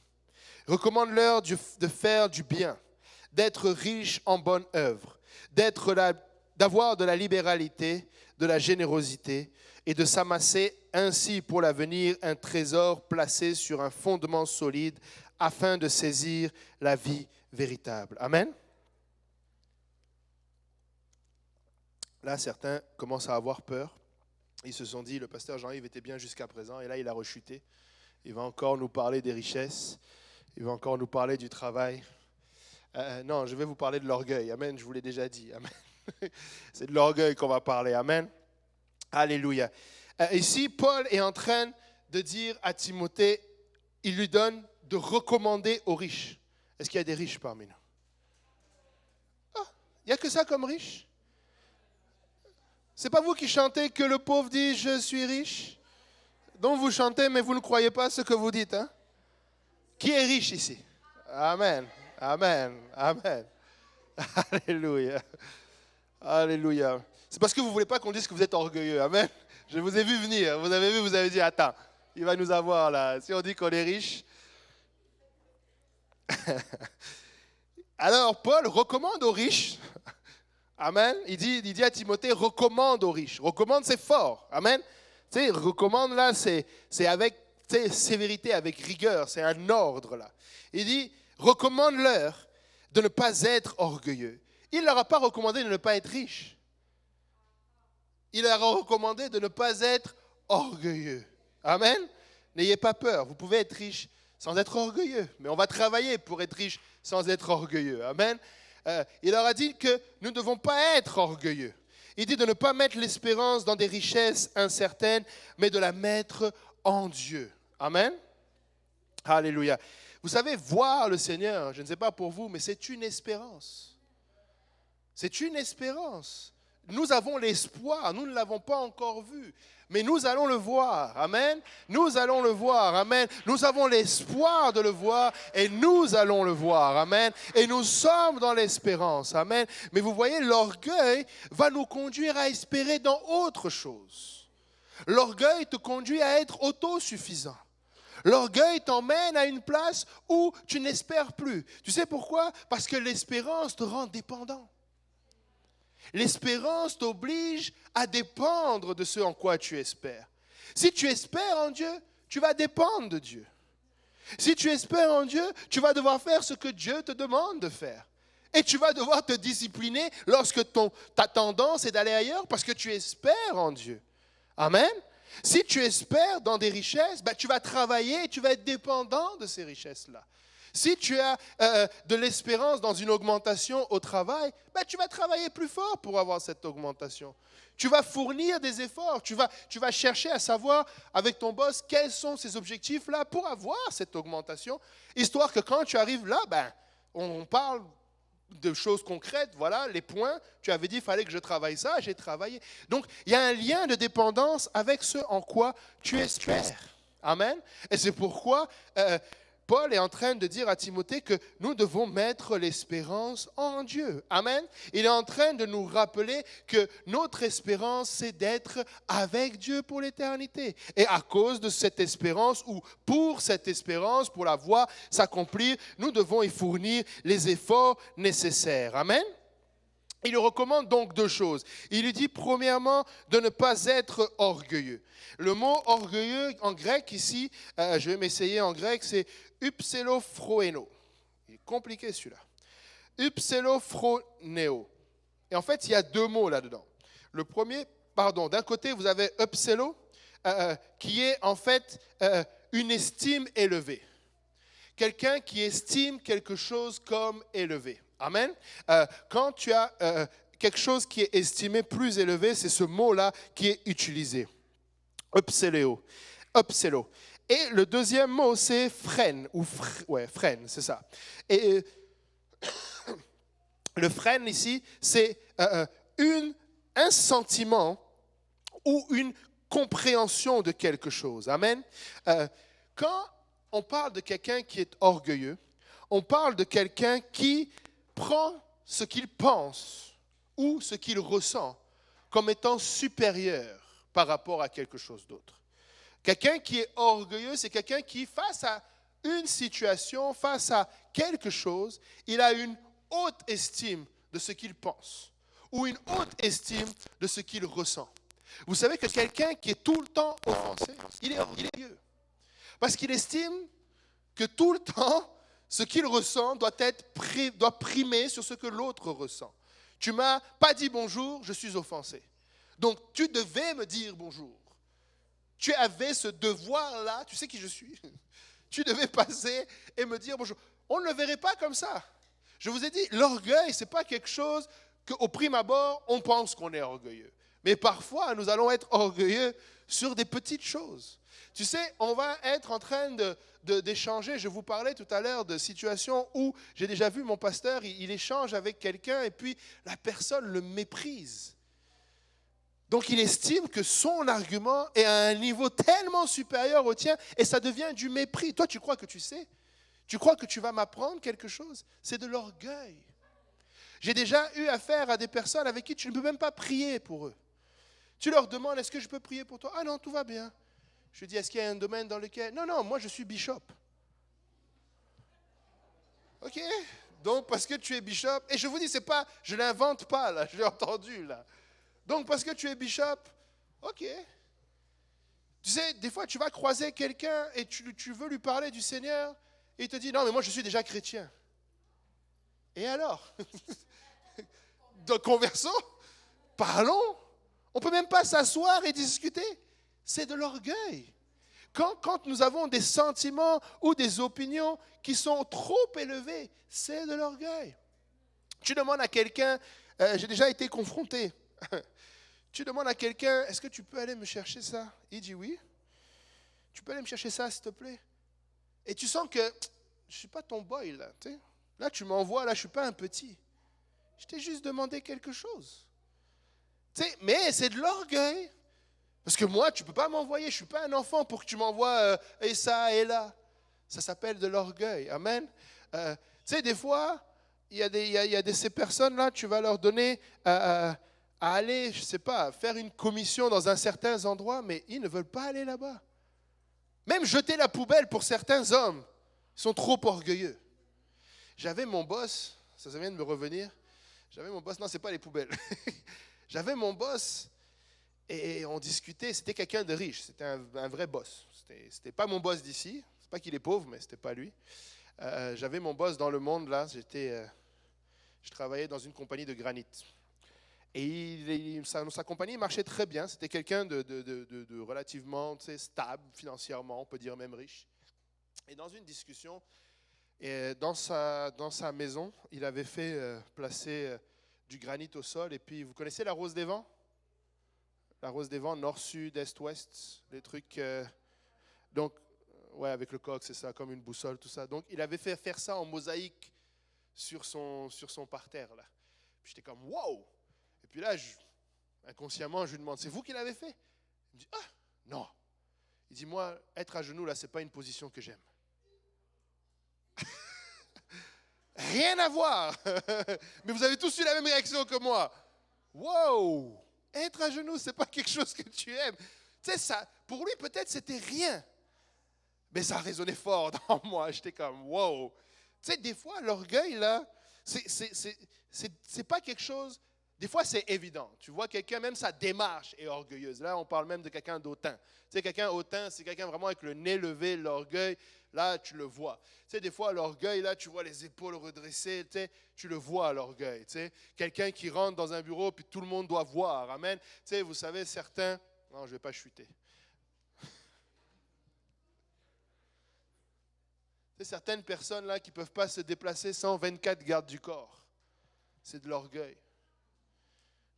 Recommande-leur de faire du bien, d'être riches en bonne œuvre, d'avoir de la libéralité, de la générosité et de s'amasser ainsi pour l'avenir un trésor placé sur un fondement solide afin de saisir la vie véritable. » Amen. Là, certains commencent à avoir peur. Ils se sont dit, le pasteur Jean-Yves était bien jusqu'à présent, et là, il a rechuté. Il va encore nous parler des richesses. Il va encore nous parler du travail. Non, je vais vous parler de l'orgueil. Amen, je vous l'ai déjà dit. Amen. C'est de l'orgueil qu'on va parler. Amen. Alléluia. Ici, Paul est en train de dire à Timothée, il lui donne de recommander aux riches. Est-ce qu'il y a des riches parmi nous? Il n'y a que ça comme riche? C'est pas vous qui chantez que le pauvre dit « je suis riche » Donc vous chantez, mais vous ne croyez pas ce que vous dites. Hein? Qui est riche ici? Amen. Amen. Amen. Alléluia. Alléluia. C'est parce que vous ne voulez pas qu'on dise que vous êtes orgueilleux. Amen. Je vous ai vu venir. Vous avez vu, vous avez dit, attends, il va nous avoir là. Si on dit qu'on est riche. Alors, Paul recommande aux riches. Amen. Il dit à Timothée, recommande aux riches. Recommande, c'est fort. Amen. Tu sais, recommande là, c'est avec sévérité, avec rigueur. C'est un ordre là. Il dit, recommande-leur de ne pas être orgueilleux. Il ne leur a pas recommandé de ne pas être riche. Il leur a recommandé de ne pas être orgueilleux. Amen. N'ayez pas peur. Vous pouvez être riche sans être orgueilleux. Mais on va travailler pour être riche sans être orgueilleux. Amen. Il leur a dit que nous ne devons pas être orgueilleux. Il dit de ne pas mettre l'espérance dans des richesses incertaines, mais de la mettre en Dieu. Amen. Alléluia. Vous savez, voir le Seigneur, je ne sais pas pour vous, mais c'est une espérance. C'est une espérance. Nous avons l'espoir, nous ne l'avons pas encore vu, mais nous allons le voir. Amen. Nous allons le voir. Amen. Nous avons l'espoir de le voir et nous allons le voir. Amen. Et nous sommes dans l'espérance. Amen. Mais vous voyez, l'orgueil va nous conduire à espérer dans autre chose. L'orgueil te conduit à être autosuffisant. L'orgueil t'emmène à une place où tu n'espères plus. Tu sais pourquoi? Parce que l'espérance te rend dépendant. L'espérance t'oblige à dépendre de ce en quoi tu espères. Si tu espères en Dieu, tu vas dépendre de Dieu. Si tu espères en Dieu, tu vas devoir faire ce que Dieu te demande de faire. Et tu vas devoir te discipliner lorsque ta tendance est d'aller ailleurs parce que tu espères en Dieu. Amen. Si tu espères dans des richesses, tu vas travailler et tu vas être dépendant de ces richesses-là. Si tu as de l'espérance dans une augmentation au travail, tu vas travailler plus fort pour avoir cette augmentation. Tu vas fournir des efforts, tu vas chercher à savoir avec ton boss quels sont ces objectifs-là pour avoir cette augmentation, histoire que quand tu arrives là, on parle de choses concrètes, voilà, les points, tu avais dit il fallait que je travaille ça, j'ai travaillé. Donc, il y a un lien de dépendance avec ce en quoi tu espères. Amen. Et c'est pourquoi Paul est en train de dire à Timothée que nous devons mettre l'espérance en Dieu. Amen. Il est en train de nous rappeler que notre espérance, c'est d'être avec Dieu pour l'éternité. Et à cause de cette espérance, ou pour cette espérance, pour la voir s'accomplir, nous devons y fournir les efforts nécessaires. Amen. Il lui recommande donc deux choses. Il lui dit premièrement de ne pas être orgueilleux. Le mot orgueilleux en grec ici, je vais m'essayer en grec, c'est upselofroeno. Il est compliqué celui-là. Upselofroneo. Et en fait, il y a deux mots là-dedans. Le premier, d'un côté, vous avez upselo, qui est en fait une estime élevée. Quelqu'un qui estime quelque chose comme élevé. Amen. Quand tu as quelque chose qui est estimé plus élevé, c'est ce mot-là qui est utilisé. Upselo. Et le deuxième mot, c'est frêne, frêne, c'est ça. Et le frêne ici, c'est un sentiment ou une compréhension de quelque chose. Amen. Quand on parle de quelqu'un qui est orgueilleux, on parle de quelqu'un qui prend ce qu'il pense ou ce qu'il ressent comme étant supérieur par rapport à quelque chose d'autre. Quelqu'un qui est orgueilleux, c'est quelqu'un qui, face à une situation, face à quelque chose, il a une haute estime de ce qu'il pense ou une haute estime de ce qu'il ressent. Vous savez que quelqu'un qui est tout le temps offensé, il est orgueilleux. Parce qu'il estime que tout le temps, ce qu'il ressent doit primer sur ce que l'autre ressent. Tu ne m'as pas dit bonjour, je suis offensé. Donc, tu devais me dire bonjour. Tu avais ce devoir-là, tu sais qui je suis. Tu devais passer et me dire bonjour. On ne le verrait pas comme ça. Je vous ai dit, l'orgueil, ce n'est pas quelque chose qu'au prime abord, on pense qu'on est orgueilleux. Mais parfois, nous allons être orgueilleux sur des petites choses. Tu sais, on va être en train d'échanger. Je vous parlais tout à l'heure de situations où j'ai déjà vu mon pasteur, il échange avec quelqu'un et puis la personne le méprise. Donc il estime que son argument est à un niveau tellement supérieur au tien et ça devient du mépris. Toi, tu crois que tu sais? Tu crois que tu vas m'apprendre quelque chose? C'est de l'orgueil. J'ai déjà eu affaire à des personnes avec qui tu ne peux même pas prier pour eux. Tu leur demandes, est-ce que je peux prier pour toi? Ah non, tout va bien. Je dis, est-ce qu'il y a un domaine dans lequel... Non, moi je suis bishop. Ok, donc parce que tu es bishop, et je vous dis, c'est pas, je ne l'invente pas là, je l'ai entendu là. Donc parce que tu es bishop, ok. Tu sais, des fois tu vas croiser quelqu'un et tu veux lui parler du Seigneur, et il te dit, non mais moi je suis déjà chrétien. Et alors? Donc conversons, parlons. On ne peut même pas s'asseoir et discuter. C'est de l'orgueil. Quand nous avons des sentiments ou des opinions qui sont trop élevées, c'est de l'orgueil. Tu demandes à quelqu'un, j'ai déjà été confronté, tu demandes à quelqu'un, est-ce que tu peux aller me chercher ça? Il dit oui. Tu peux aller me chercher ça, s'il te plaît? Et tu sens que je ne suis pas ton boy là. Tu sais. Là, tu m'envoies, là, je ne suis pas un petit. Je t'ai juste demandé quelque chose. Tu sais, mais c'est de l'orgueil. Parce que moi, tu ne peux pas m'envoyer, je ne suis pas un enfant pour que tu m'envoies et ça et là. Ça s'appelle de l'orgueil. Amen. Tu sais, des fois, il y a ces personnes-là, tu vas leur donner à aller, je ne sais pas, faire une commission dans un certain endroit, mais ils ne veulent pas aller là-bas. Même jeter la poubelle pour certains hommes, ils sont trop orgueilleux. J'avais mon boss, ça vient de me revenir, j'avais mon boss, non, ce n'est pas les poubelles. J'avais mon boss. Et on discutait, c'était quelqu'un de riche, c'était un vrai boss. C'était pas mon boss d'ici, c'est pas qu'il est pauvre, mais c'était pas lui. J'avais mon boss dans le monde, là, je travaillais dans une compagnie de granit. Et sa compagnie marchait très bien, c'était quelqu'un de relativement stable financièrement, on peut dire même riche. Et dans une discussion, dans sa maison, il avait fait placer du granit au sol, et puis vous connaissez la rose des vents? La rose des vents, nord, sud, est, ouest, les trucs. Donc, ouais, avec le coq, c'est ça, comme une boussole, tout ça. Donc, il avait fait faire ça en mosaïque sur son parterre, là. Puis j'étais comme, wow! Et puis là, inconsciemment, je lui demande, c'est vous qui l'avez fait? Il me dit, ah, non. Il dit, moi, être à genoux, là, c'est pas une position que j'aime. Rien à voir. Mais vous avez tous eu la même réaction que moi. Wow! Être à genoux, ce n'est pas quelque chose que tu aimes. Tu sais, ça, pour lui, peut-être, c'était rien. Mais ça résonnait fort dans moi. J'étais comme, wow! Tu sais, des fois, l'orgueil, là, c'est pas quelque chose. Des fois, c'est évident. Tu vois, quelqu'un, même sa démarche est orgueilleuse. Là, on parle même de quelqu'un d'autant. Tu sais, quelqu'un hautain, c'est quelqu'un vraiment avec le nez levé, l'orgueil. Là, tu le vois. Tu sais, des fois, l'orgueil, là, tu vois les épaules redressées. Tu le vois, l'orgueil. Tu sais, quelqu'un qui rentre dans un bureau, puis tout le monde doit voir. Amen. Tu sais, vous savez, certains. Non, je ne vais pas chuter. Tu sais, certaines personnes, là, qui ne peuvent pas se déplacer sans 24 gardes du corps. C'est de l'orgueil.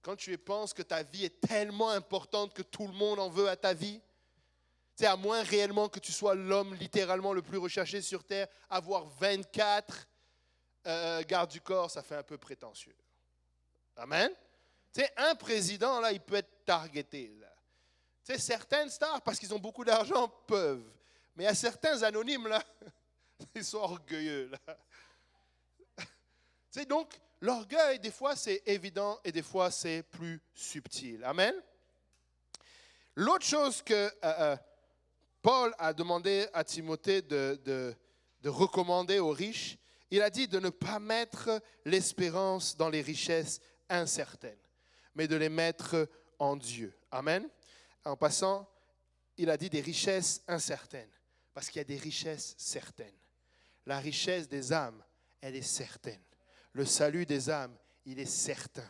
Quand tu penses que ta vie est tellement importante que tout le monde en veut à ta vie, c'est à moins réellement que tu sois l'homme littéralement le plus recherché sur terre, avoir 24 gardes du corps, ça fait un peu prétentieux. Amen. Tu sais, un président, là, il peut être targeté. Là. Tu sais, certaines stars, parce qu'ils ont beaucoup d'argent, peuvent. Mais il y a certains anonymes, là, ils sont orgueilleux. Là. Tu sais, donc, l'orgueil, des fois, c'est évident et des fois, c'est plus subtil. Amen. L'autre chose que Paul a demandé à Timothée de recommander aux riches, il a dit de ne pas mettre l'espérance dans les richesses incertaines, mais de les mettre en Dieu. Amen. En passant, il a dit des richesses incertaines, parce qu'il y a des richesses certaines. La richesse des âmes, elle est certaine. Le salut des âmes, il est certain.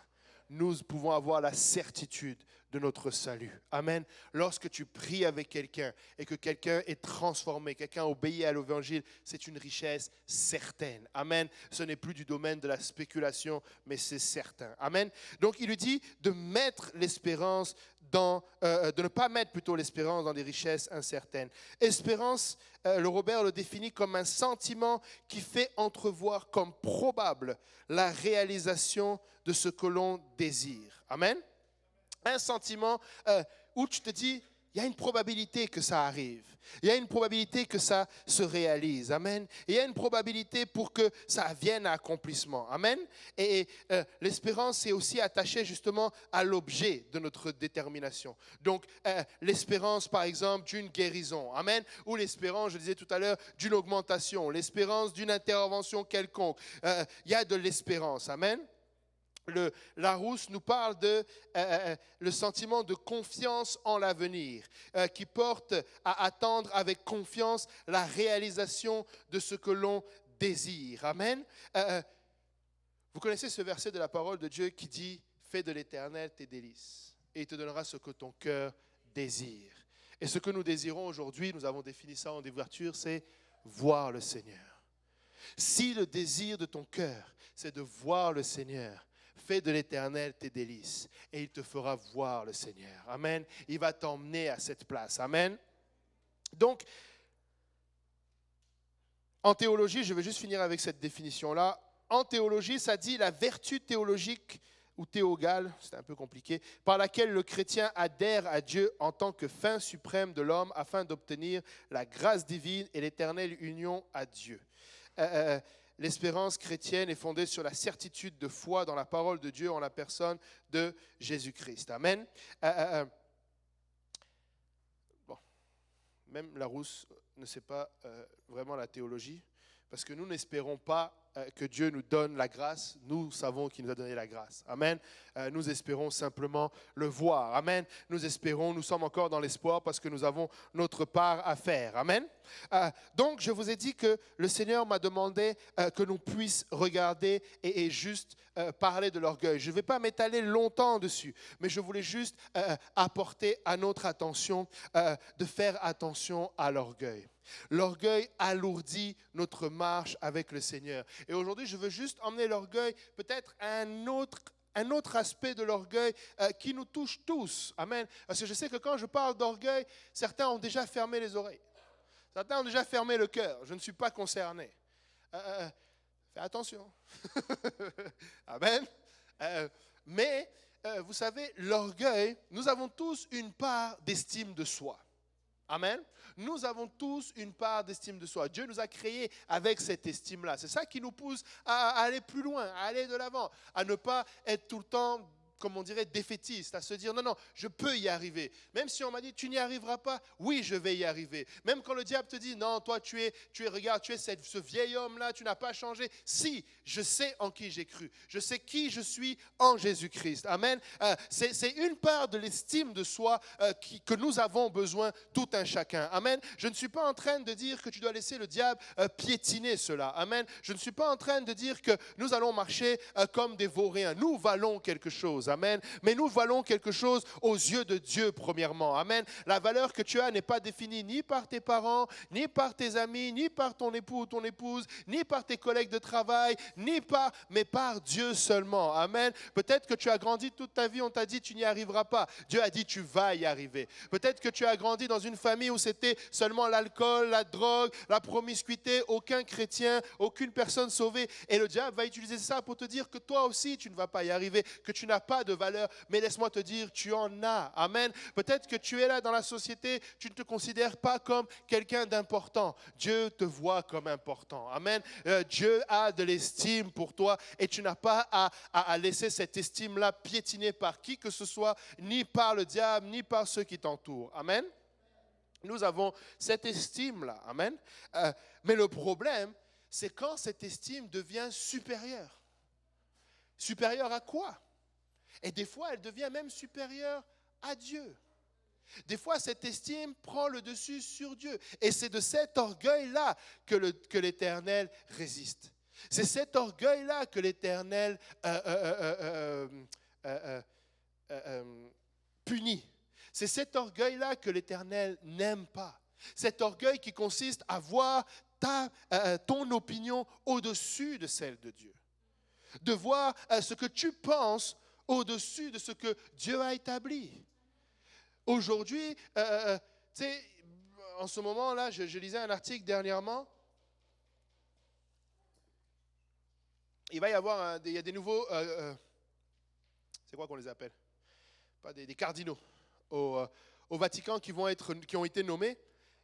Nous pouvons avoir la certitude de notre salut. Amen. Lorsque tu pries avec quelqu'un et que quelqu'un est transformé, quelqu'un obéit à l'évangile, c'est une richesse certaine. Amen. Ce n'est plus du domaine de la spéculation, mais c'est certain. Amen. Donc il lui dit de mettre l'espérance de ne pas mettre plutôt l'espérance dans des richesses incertaines. Espérance, le Robert le définit comme un sentiment qui fait entrevoir comme probable la réalisation de ce que l'on désire. Amen. Un sentiment où tu te dis, il y a une probabilité que ça arrive. Il y a une probabilité que ça se réalise. Amen. Et il y a une probabilité pour que ça vienne à accomplissement. Amen. Et l'espérance est aussi attachée justement à l'objet de notre détermination. Donc, l'espérance, par exemple, d'une guérison. Amen. Ou l'espérance, je disais tout à l'heure, d'une augmentation. L'espérance d'une intervention quelconque. Il y a de l'espérance. Amen. Larousse nous parle de le sentiment de confiance en l'avenir, qui porte à attendre avec confiance la réalisation de ce que l'on désire. Amen. Vous connaissez ce verset de la parole de Dieu qui dit « Fais de l'Éternel tes délices, et il te donnera ce que ton cœur désire. » Et ce que nous désirons aujourd'hui, nous avons défini ça en ouverture, c'est voir le Seigneur. Si le désir de ton cœur, c'est de voir le Seigneur, fais de l'Éternel tes délices et il te fera voir le Seigneur. Amen. Il va t'emmener à cette place. Amen. Donc, en théologie, je vais juste finir avec cette définition-là. En théologie, ça dit la vertu théologique ou théogale, c'est un peu compliqué, par laquelle le chrétien adhère à Dieu en tant que fin suprême de l'homme afin d'obtenir la grâce divine et l'éternelle union à Dieu. L'espérance chrétienne est fondée sur la certitude de foi dans la parole de Dieu en la personne de Jésus-Christ. Amen. Bon, même Larousse ne sait pas vraiment la théologie, parce que nous n'espérons pas que Dieu nous donne la grâce, nous savons qu'il nous a donné la grâce. Amen. Nous espérons simplement le voir. Amen. Nous espérons, nous sommes encore dans l'espoir parce que nous avons notre part à faire. Amen. Donc, je vous ai dit que le Seigneur m'a demandé que nous puissions regarder et juste parler de l'orgueil. Je ne vais pas m'étaler longtemps dessus, mais je voulais juste apporter à notre attention de faire attention à l'orgueil. L'orgueil alourdit notre marche avec le Seigneur. Et aujourd'hui, je veux juste emmener l'orgueil peut-être à un autre aspect de l'orgueil qui nous touche tous. Amen. Parce que je sais que quand je parle d'orgueil, certains ont déjà fermé les oreilles. Certains ont déjà fermé le cœur. Je ne suis pas concerné. Fais attention. Amen. Mais vous savez, l'orgueil, nous avons tous une part d'estime de soi. Amen. Nous avons tous une part d'estime de soi. Dieu nous a créés avec cette estime-là. C'est ça qui nous pousse à aller plus loin, à aller de l'avant, à ne pas être tout le temps, comme on dirait, défaitiste, à se dire non, je peux y arriver. Même si on m'a dit tu n'y arriveras pas, oui, je vais y arriver. Même quand le diable te dit non, toi regarde, tu es ce vieil homme-là, tu n'as pas changé. Si, je sais en qui j'ai cru. Je sais qui je suis en Jésus-Christ. Amen. C'est une part de l'estime de soi que nous avons besoin, tout un chacun. Amen. Je ne suis pas en train de dire que tu dois laisser le diable piétiner cela. Amen. Je ne suis pas en train de dire que nous allons marcher comme des vauriens. Nous valons quelque chose. Amen. Mais nous valons quelque chose aux yeux de Dieu, premièrement. Amen. La valeur que tu as n'est pas définie ni par tes parents, ni par tes amis, ni par ton époux ou ton épouse, ni par tes collègues de travail, mais par Dieu seulement. Amen. Peut-être que tu as grandi toute ta vie, on t'a dit tu n'y arriveras pas. Dieu a dit tu vas y arriver. Peut-être que tu as grandi dans une famille où c'était seulement l'alcool, la drogue, la promiscuité, aucun chrétien, aucune personne sauvée. Et le diable va utiliser ça pour te dire que toi aussi tu ne vas pas y arriver, que tu n'as pas de valeur, mais laisse-moi te dire, tu en as. Amen. Peut-être que tu es là dans la société, tu ne te considères pas comme quelqu'un d'important. Dieu te voit comme important. Amen. Dieu a de l'estime pour toi et tu n'as pas à laisser cette estime-là piétiner par qui que ce soit, ni par le diable, ni par ceux qui t'entourent. Amen. Nous avons cette estime-là. Amen. Mais le problème, c'est quand cette estime devient supérieure. Supérieure à quoi? Et des fois, elle devient même supérieure à Dieu. Des fois, cette estime prend le dessus sur Dieu. Et c'est de cet orgueil-là que l'Éternel résiste. C'est cet orgueil-là que l'Éternel punit. C'est cet orgueil-là que l'Éternel n'aime pas. Cet orgueil qui consiste à voir ton opinion au-dessus de celle de Dieu. De voir ce que tu penses au-dessus de ce que Dieu a établi. Aujourd'hui, tu sais, en ce moment-là, je lisais un article dernièrement. Il va y avoir il y a des nouveaux, c'est quoi qu'on les appelle? Pas des cardinaux au Vatican qui ont été nommés.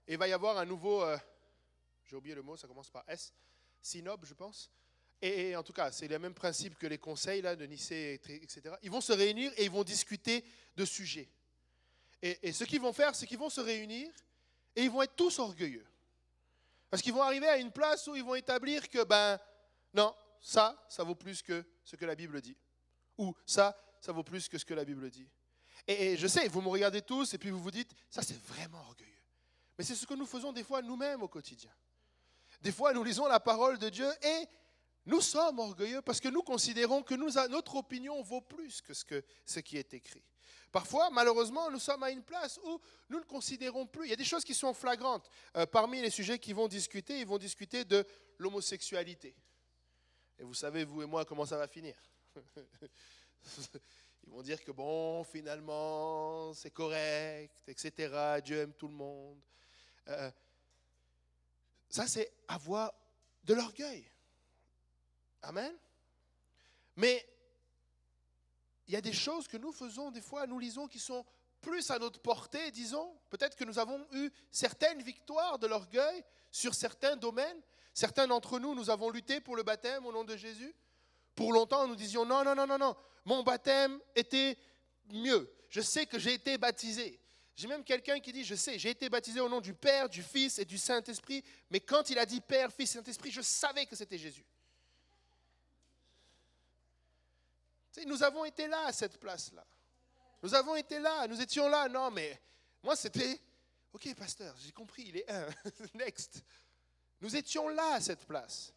Et il va y avoir un nouveau, j'ai oublié le mot, ça commence par S, synode, je pense. Et en tout cas, c'est le même principe que les conseils là, de Nicée, etc. Ils vont se réunir et ils vont discuter de sujets. Et ce qu'ils vont faire, c'est qu'ils vont se réunir et ils vont être tous orgueilleux. Parce qu'ils vont arriver à une place où ils vont établir que, non, ça vaut plus que ce que la Bible dit. Ou ça vaut plus que ce que la Bible dit. Et je sais, vous me regardez tous et puis vous vous dites, ça c'est vraiment orgueilleux. Mais c'est ce que nous faisons des fois nous-mêmes au quotidien. Des fois, nous lisons la parole de Dieu et nous sommes orgueilleux parce que nous considérons que notre opinion vaut plus que ce qui est écrit. Parfois, malheureusement, nous sommes à une place où nous ne considérons plus. Il y a des choses qui sont flagrantes. Parmi les sujets qu'ils vont discuter, ils vont discuter de l'homosexualité. Et vous savez, vous et moi, comment ça va finir. Ils vont dire que bon, finalement, c'est correct, etc. Dieu aime tout le monde. Ça, c'est avoir de l'orgueil. Amen. Mais il y a des choses que nous faisons des fois, nous lisons, qui sont plus à notre portée, disons. Peut-être que nous avons eu certaines victoires de l'orgueil sur certains domaines. Certains d'entre nous, nous avons lutté pour le baptême au nom de Jésus. Pour longtemps, nous disions non, mon baptême était mieux. Je sais que j'ai été baptisé. J'ai même quelqu'un qui dit, je sais, j'ai été baptisé au nom du Père, du Fils et du Saint-Esprit. Mais quand il a dit Père, Fils et Saint-Esprit, je savais que c'était Jésus. Nous avons été là à cette place-là. Nous avons été là, nous étions là. Non, mais moi c'était, ok pasteur, j'ai compris, il est un. Next. Nous étions là à cette place.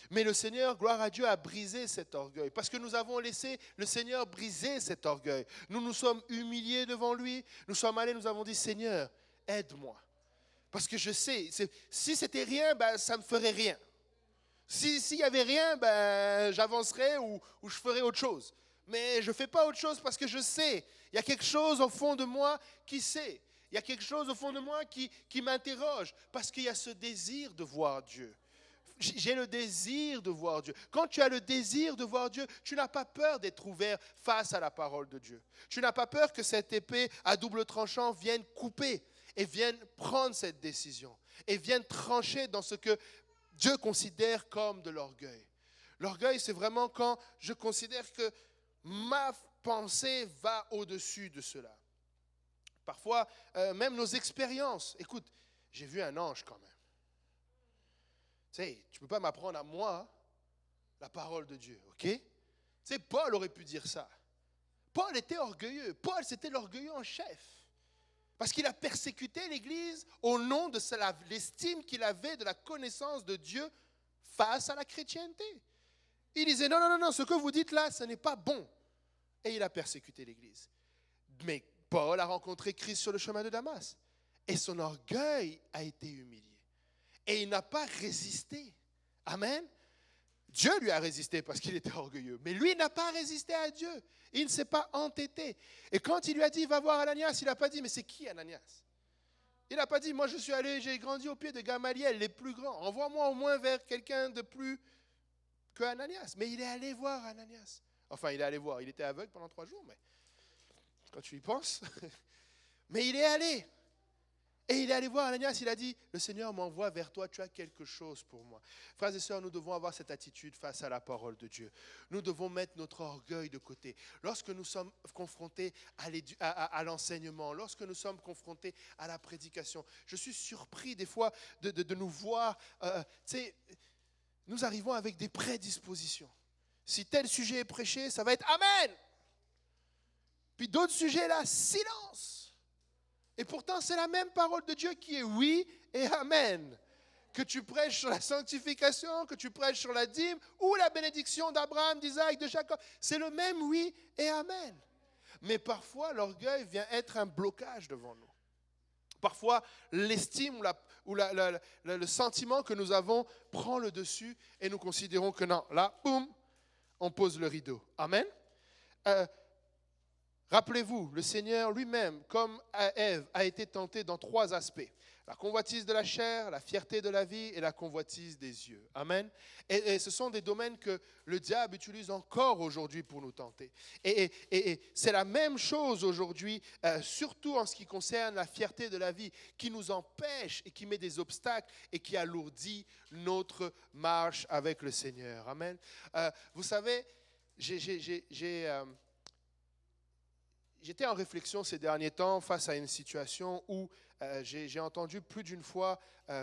Mais le Seigneur, gloire à Dieu, a brisé cet orgueil. Parce que nous avons laissé le Seigneur briser cet orgueil. Nous nous sommes humiliés devant lui. Nous sommes allés, nous avons dit, Seigneur, aide-moi. Parce que je sais, si c'était rien, ça ne me ferait rien. S'il n'y avait rien, j'avancerais ou je ferais autre chose. Mais je ne fais pas autre chose parce que je sais. Il y a quelque chose au fond de moi qui sait. Il y a quelque chose au fond de moi qui m'interroge. Parce qu'il y a ce désir de voir Dieu. J'ai le désir de voir Dieu. Quand tu as le désir de voir Dieu, tu n'as pas peur d'être ouvert face à la parole de Dieu. Tu n'as pas peur que cette épée à double tranchant vienne couper. et viennent prendre cette décision et viennent trancher dans ce que Dieu considère comme de l'orgueil. L'orgueil, c'est vraiment quand je considère que ma pensée va au-dessus de cela. Parfois, même nos expériences. Écoute, j'ai vu un ange quand même. Tu sais, tu ne peux pas m'apprendre à moi la parole de Dieu, ok? Tu sais, Paul aurait pu dire ça. Paul était orgueilleux. Paul, c'était l'orgueilleux en chef. Parce qu'il a persécuté l'Église au nom de l'estime qu'il avait de la connaissance de Dieu face à la chrétienté. Il disait, non, non, non, non, ce que vous dites là, ce n'est pas bon. Et il a persécuté l'Église. Mais Paul a rencontré Christ sur le chemin de Damas. Et son orgueil a été humilié. Et il n'a pas résisté. Amen. Dieu lui a résisté parce qu'il était orgueilleux. Mais lui n'a pas résisté à Dieu. Il ne s'est pas entêté. Et quand il lui a dit, va voir Ananias, il n'a pas dit, mais c'est qui Ananias? Il n'a pas dit, moi je suis allé, j'ai grandi au pied de Gamaliel, les plus grands. Envoie-moi au moins vers quelqu'un de plus que Ananias. Mais il est allé voir Ananias. Enfin, il est allé voir. Il était aveugle pendant 3 jours, mais quand tu y penses. Mais il est allé. Et il est allé voir Ananias, il a dit, le Seigneur m'envoie vers toi, tu as quelque chose pour moi. Frères et sœurs, nous devons avoir cette attitude face à la parole de Dieu. Nous devons mettre notre orgueil de côté. Lorsque nous sommes confrontés à l'enseignement, lorsque nous sommes confrontés à la prédication, je suis surpris des fois de nous voir, tu sais, nous arrivons avec des prédispositions. Si tel sujet est prêché, ça va être Amen. Puis d'autres sujets là, silence. Et pourtant, c'est la même parole de Dieu qui est oui et amen. Que tu prêches sur la sanctification, que tu prêches sur la dîme ou la bénédiction d'Abraham, d'Isaac, de Jacob. C'est le même oui et amen. Mais parfois, l'orgueil vient être un blocage devant nous. Parfois, l'estime ou le sentiment que nous avons prend le dessus et nous considérons que non, là, boum, on pose le rideau. Amen. Rappelez-vous, le Seigneur lui-même, comme Ève, a été tenté dans 3 aspects. La convoitise de la chair, la fierté de la vie et la convoitise des yeux. Amen. Et ce sont des domaines que le diable utilise encore aujourd'hui pour nous tenter. Et c'est la même chose aujourd'hui, surtout en ce qui concerne la fierté de la vie, qui nous empêche et qui met des obstacles et qui alourdit notre marche avec le Seigneur. Amen. Vous savez, j'étais en réflexion ces derniers temps face à une situation où j'ai entendu plus d'une fois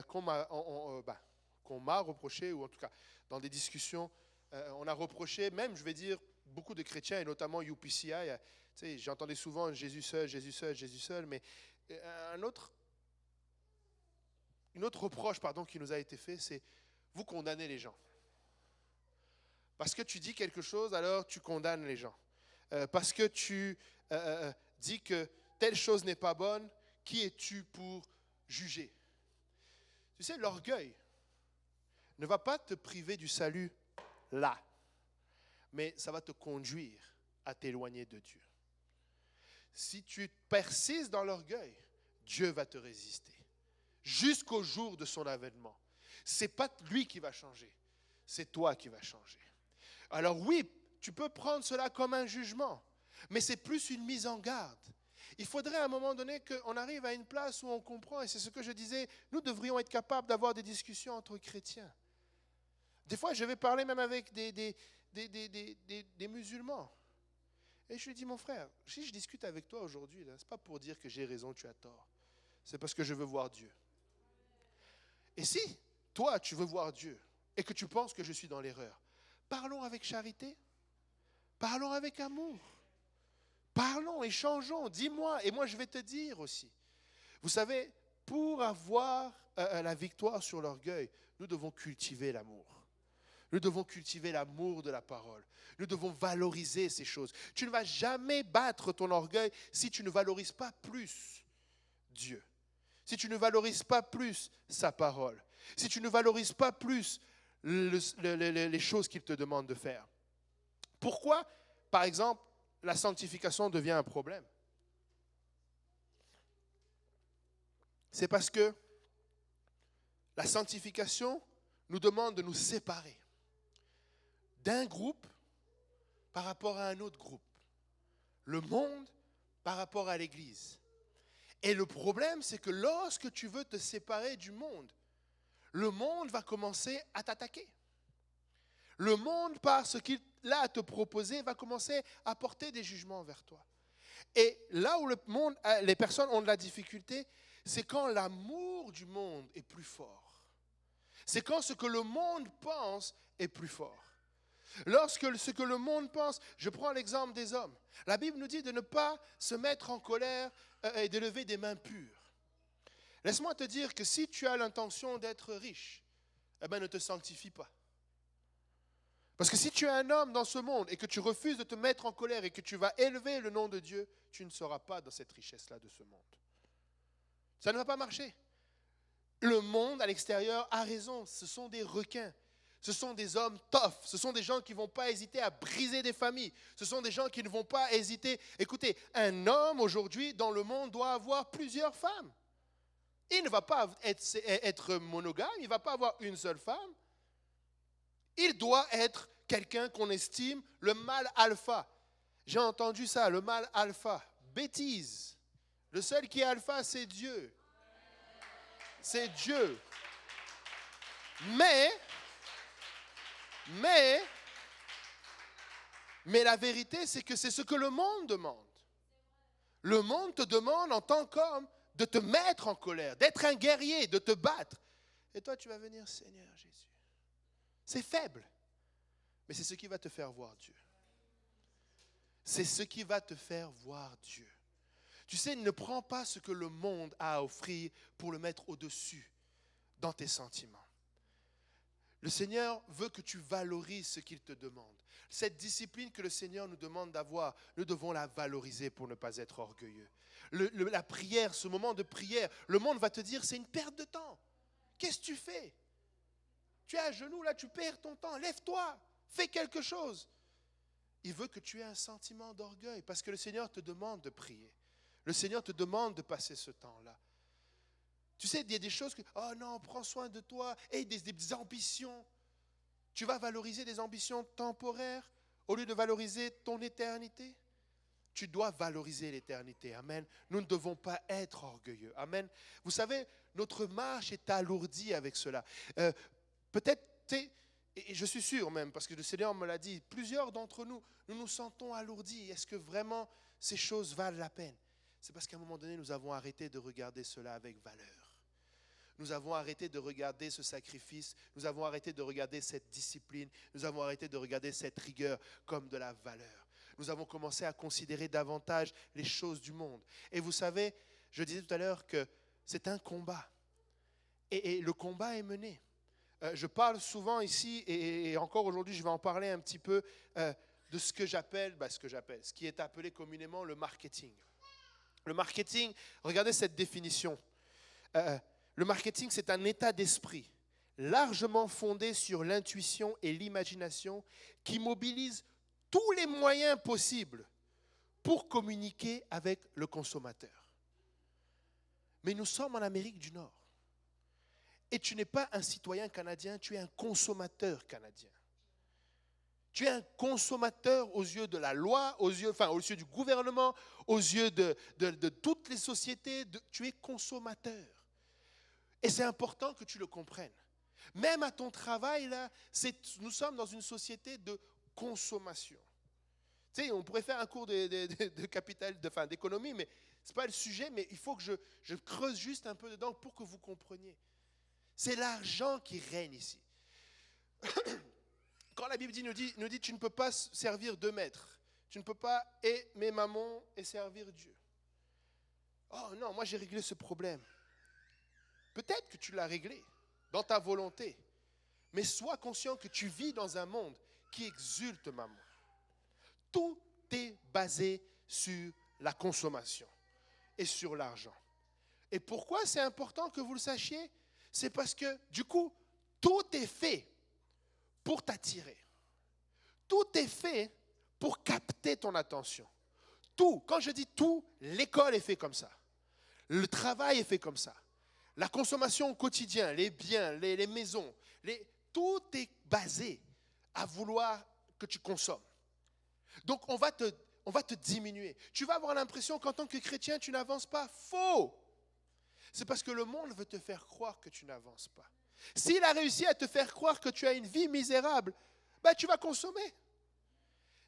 qu'on m'a reproché, ou en tout cas dans des discussions, on a reproché, même je vais dire, beaucoup de chrétiens, et notamment UPCI, tu sais, j'entendais souvent Jésus seul, Jésus seul, Jésus seul, mais une autre reproche qui nous a été fait, c'est vous condamnez les gens. Parce que tu dis quelque chose, alors tu condamnes les gens. Parce que tu dis que telle chose n'est pas bonne, qui es-tu pour juger? Tu sais, l'orgueil ne va pas te priver du salut là, mais ça va te conduire à t'éloigner de Dieu. Si tu persistes dans l'orgueil, Dieu va te résister jusqu'au jour de son avènement. Ce n'est pas lui qui va changer, c'est toi qui vas changer. Alors oui, tu peux prendre cela comme un jugement, mais c'est plus une mise en garde. Il faudrait à un moment donné qu'on arrive à une place où on comprend, et c'est ce que je disais, nous devrions être capables d'avoir des discussions entre chrétiens. Des fois, je vais parler même avec des musulmans. Et je lui dis, mon frère, si je discute avec toi aujourd'hui, ce n'est pas pour dire que j'ai raison, tu as tort. C'est parce que je veux voir Dieu. Et si toi, tu veux voir Dieu et que tu penses que je suis dans l'erreur, parlons avec charité, parlons avec amour. Parlons, échangeons, dis-moi, et moi je vais te dire aussi. Vous savez, pour avoir la victoire sur l'orgueil, nous devons cultiver l'amour. Nous devons cultiver l'amour de la parole. Nous devons valoriser ces choses. Tu ne vas jamais battre ton orgueil si tu ne valorises pas plus Dieu. Si tu ne valorises pas plus sa parole. Si tu ne valorises pas plus les choses qu'il te demande de faire. Pourquoi, par exemple, la sanctification devient un problème? C'est parce que la sanctification nous demande de nous séparer d'un groupe par rapport à un autre groupe. Le monde par rapport à l'Église. Et le problème, c'est que lorsque tu veux te séparer du monde, le monde va commencer à t'attaquer. Le monde, par ce qu'il a à te proposer, va commencer à porter des jugements vers toi. Et là où les personnes ont de la difficulté, c'est quand l'amour du monde est plus fort. C'est quand ce que le monde pense est plus fort. Lorsque ce que le monde pense, je prends l'exemple des hommes. La Bible nous dit de ne pas se mettre en colère et de lever des mains pures. Laisse-moi te dire que si tu as l'intention d'être riche, eh bien ne te sanctifie pas. Parce que si tu es un homme dans ce monde et que tu refuses de te mettre en colère et que tu vas élever le nom de Dieu, tu ne seras pas dans cette richesse-là de ce monde. Ça ne va pas marcher. Le monde à l'extérieur a raison, ce sont des requins. Ce sont des hommes tough, ce sont des gens qui ne vont pas hésiter à briser des familles. Ce sont des gens qui ne vont pas hésiter. Écoutez, un homme aujourd'hui dans le monde doit avoir plusieurs femmes. Il ne va pas être monogame, il ne va pas avoir une seule femme. Il doit être quelqu'un qu'on estime le mâle alpha. J'ai entendu ça, le mâle alpha. Bêtise. Le seul qui est alpha, c'est Dieu. C'est Dieu. Mais la vérité, c'est que c'est ce que le monde demande. Le monde te demande en tant qu'homme de te mettre en colère, d'être un guerrier, de te battre. Et toi, tu vas venir, Seigneur Jésus. C'est faible, mais c'est ce qui va te faire voir Dieu. C'est ce qui va te faire voir Dieu. Tu sais, ne prends pas ce que le monde a à offrir pour le mettre au-dessus dans tes sentiments. Le Seigneur veut que tu valorises ce qu'il te demande. Cette discipline que le Seigneur nous demande d'avoir, nous devons la valoriser pour ne pas être orgueilleux. La prière, ce moment de prière, le monde va te dire, c'est une perte de temps. Qu'est-ce que tu fais ? Tu es à genoux là, tu perds ton temps. Lève-toi, fais quelque chose. Il veut que tu aies un sentiment d'orgueil parce que le Seigneur te demande de prier. Le Seigneur te demande de passer ce temps-là. Tu sais, il y a des choses que, oh non, prends soin de toi, et des ambitions. Tu vas valoriser des ambitions temporaires au lieu de valoriser ton éternité. Tu dois valoriser l'éternité. Amen. Nous ne devons pas être orgueilleux. Amen. Vous savez, notre marche est alourdie avec cela. Peut-être, et je suis sûr même, parce que le Seigneur me l'a dit, plusieurs d'entre nous, nous nous sentons alourdis. Est-ce que vraiment ces choses valent la peine ? C'est parce qu'à un moment donné, nous avons arrêté de regarder cela avec valeur. Nous avons arrêté de regarder ce sacrifice, nous avons arrêté de regarder cette discipline, nous avons arrêté de regarder cette rigueur comme de la valeur. Nous avons commencé à considérer davantage les choses du monde. Et vous savez, je disais tout à l'heure que c'est un combat. Et le combat est mené. Je parle souvent ici, et encore aujourd'hui, je vais en parler un petit peu de ce qui est appelé communément le marketing. Le marketing, regardez cette définition. Le marketing, c'est un état d'esprit largement fondé sur l'intuition et l'imagination qui mobilise tous les moyens possibles pour communiquer avec le consommateur. Mais nous sommes en Amérique du Nord. Et tu n'es pas un citoyen canadien, tu es un consommateur canadien. Tu es un consommateur aux yeux de la loi, aux yeux du gouvernement, aux yeux de toutes les sociétés. Tu es consommateur. Et c'est important que tu le comprennes. Même à ton travail, là, nous sommes dans une société de consommation. Tu sais, on pourrait faire un cours de capital, d'économie, mais ce n'est pas le sujet, mais il faut que je creuse juste un peu dedans pour que vous compreniez. C'est l'argent qui règne ici. Quand la Bible nous dit tu ne peux pas servir deux maîtres. Tu ne peux pas aimer maman et servir Dieu. Oh non, moi j'ai réglé ce problème. Peut-être que tu l'as réglé dans ta volonté, mais sois conscient que tu vis dans un monde qui exulte maman. Tout est basé sur la consommation et sur l'argent. Et pourquoi c'est important que vous le sachiez ? C'est parce que, du coup, tout est fait pour t'attirer. Tout est fait pour capter ton attention. Tout, quand je dis tout, l'école est faite comme ça. Le travail est fait comme ça. La consommation au quotidien, les biens, les maisons, tout est basé à vouloir que tu consommes. Donc, on va on va te diminuer. Tu vas avoir l'impression qu'en tant que chrétien, tu n'avances pas. Faux! C'est parce que le monde veut te faire croire que tu n'avances pas. S'il a réussi à te faire croire que tu as une vie misérable, ben, tu vas consommer.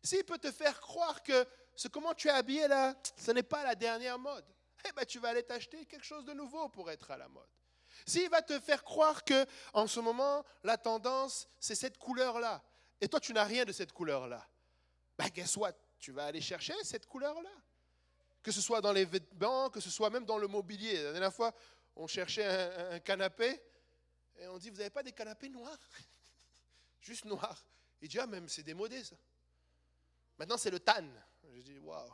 S'il peut te faire croire que comment tu es habillé là, ce n'est pas la dernière mode, eh ben, tu vas aller t'acheter quelque chose de nouveau pour être à la mode. S'il va te faire croire que en ce moment, la tendance, c'est cette couleur-là, et toi, tu n'as rien de cette couleur-là, ben, guess what? Tu vas aller chercher cette couleur-là. Que ce soit dans les vêtements, que ce soit même dans le mobilier. La dernière fois, on cherchait un canapé, et on dit, vous n'avez pas des canapés noirs? Juste noirs. Il dit, ah, même c'est démodé ça. Maintenant, c'est le tan. Je dis, waouh.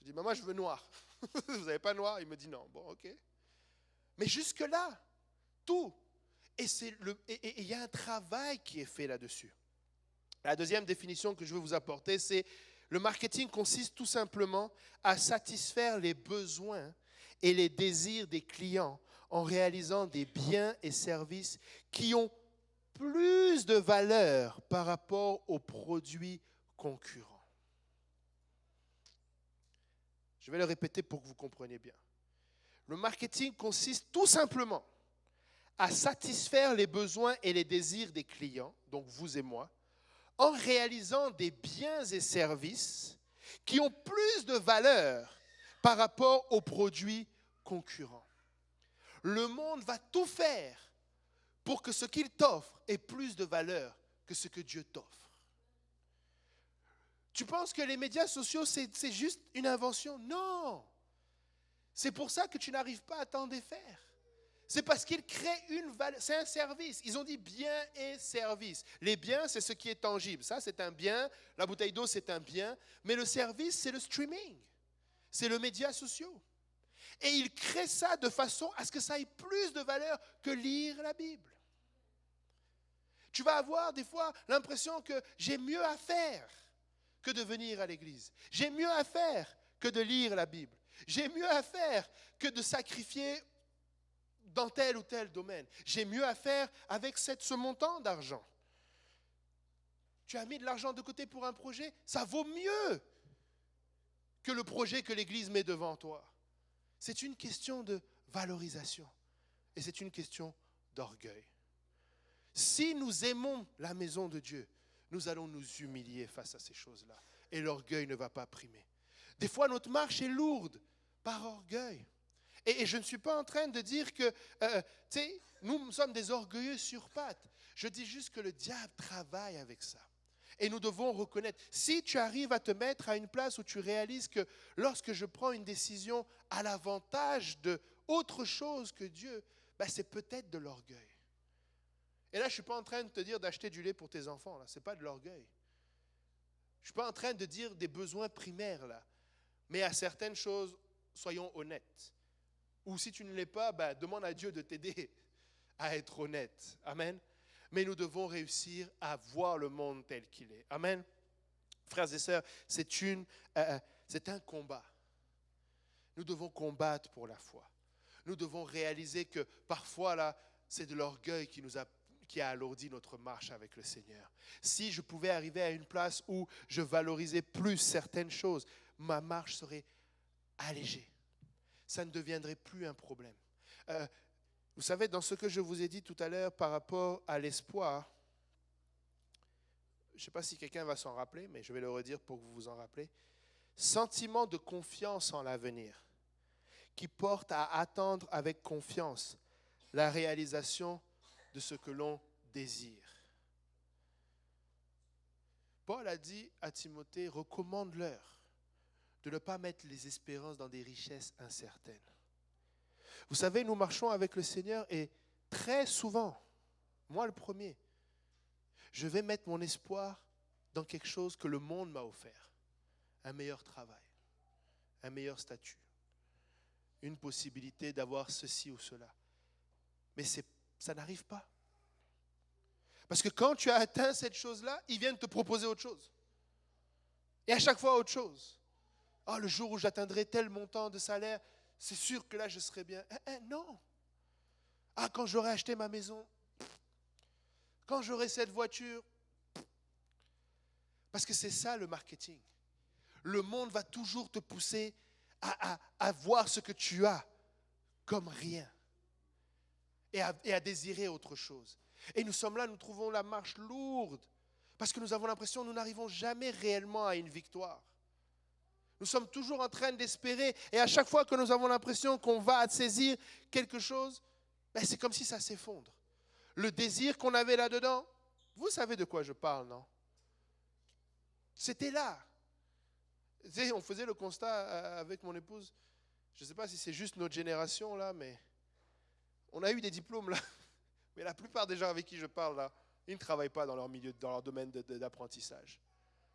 Je dis, maman, je veux noir. Vous n'avez pas noir? Il me dit, non. Bon, ok. Mais jusque-là, tout. Et il y a un travail qui est fait là-dessus. La deuxième définition que je veux vous apporter, c'est le marketing consiste tout simplement à satisfaire les besoins et les désirs des clients en réalisant des biens et services qui ont plus de valeur par rapport aux produits concurrents. Je vais le répéter pour que vous compreniez bien. Le marketing consiste tout simplement à satisfaire les besoins et les désirs des clients, donc vous et moi, en réalisant des biens et services qui ont plus de valeur par rapport aux produits concurrents. Le monde va tout faire pour que ce qu'il t'offre ait plus de valeur que ce que Dieu t'offre. Tu penses que les médias sociaux, c'est juste une invention? Non! C'est pour ça que tu n'arrives pas à t'en défaire. C'est parce qu'ils créent une valeur. C'est un service. Ils ont dit bien et service. Les biens, c'est ce qui est tangible. Ça, c'est un bien. La bouteille d'eau, c'est un bien. Mais le service, c'est le streaming. C'est le média social. Et ils créent ça de façon à ce que ça ait plus de valeur que lire la Bible. Tu vas avoir des fois l'impression que j'ai mieux à faire que de venir à l'église. J'ai mieux à faire que de lire la Bible. J'ai mieux à faire que de sacrifier dans tel ou tel domaine. J'ai mieux à faire avec ce montant d'argent. Tu as mis de l'argent de côté pour un projet, ça vaut mieux que le projet que l'Église met devant toi. C'est une question de valorisation et c'est une question d'orgueil. Si nous aimons la maison de Dieu, nous allons nous humilier face à ces choses-là et l'orgueil ne va pas primer. Des fois, notre marche est lourde par orgueil. Et je ne suis pas en train de dire que, nous sommes des orgueilleux sur pattes. Je dis juste que le diable travaille avec ça. Et nous devons reconnaître, si tu arrives à te mettre à une place où tu réalises que lorsque je prends une décision à l'avantage de autre chose que Dieu, ben c'est peut-être de l'orgueil. Et là, je ne suis pas en train de te dire d'acheter du lait pour tes enfants. Ce n'est pas de l'orgueil. Je ne suis pas en train de dire des besoins primaires là. Mais à certaines choses, soyons honnêtes. Ou si tu ne l'es pas, ben, demande à Dieu de t'aider à être honnête. Amen. Mais nous devons réussir à voir le monde tel qu'il est. Amen. Frères et sœurs, c'est un combat. Nous devons combattre pour la foi. Nous devons réaliser que parfois, là, c'est de l'orgueil qui a alourdi notre marche avec le Seigneur. Si je pouvais arriver à une place où je valorisais plus certaines choses, ma marche serait allégée. Ça ne deviendrait plus un problème. Vous savez, dans ce que je vous ai dit tout à l'heure par rapport à l'espoir, je ne sais pas si quelqu'un va s'en rappeler, mais je vais le redire pour que vous vous en rappelez. Sentiment de confiance en l'avenir, qui porte à attendre avec confiance la réalisation de ce que l'on désire. Paul a dit à Timothée, recommande-leur de ne pas mettre les espérances dans des richesses incertaines. Vous savez, nous marchons avec le Seigneur et très souvent, moi le premier, je vais mettre mon espoir dans quelque chose que le monde m'a offert. Un meilleur travail, un meilleur statut, une possibilité d'avoir ceci ou cela. Mais ça n'arrive pas. Parce que quand tu as atteint cette chose-là, ils viennent te proposer autre chose. Et à chaque fois autre chose. Ah, le jour où j'atteindrai tel montant de salaire, c'est sûr que là, je serai bien. Non. Ah, quand j'aurai acheté ma maison, quand j'aurai cette voiture. Parce que c'est ça le marketing. Le monde va toujours te pousser à voir ce que tu as comme rien et à désirer autre chose. Et nous sommes là, nous trouvons la marche lourde parce que nous avons l'impression que nous n'arrivons jamais réellement à une victoire. Nous sommes toujours en train d'espérer et à chaque fois que nous avons l'impression qu'on va saisir quelque chose, c'est comme si ça s'effondre. Le désir qu'on avait là-dedans, vous savez de quoi je parle, non? C'était là. On faisait le constat avec mon épouse. Je ne sais pas si c'est juste notre génération là, mais on a eu des diplômes là. Mais la plupart des gens avec qui je parle là, ils ne travaillent pas dans leur milieu, dans leur domaine d'apprentissage.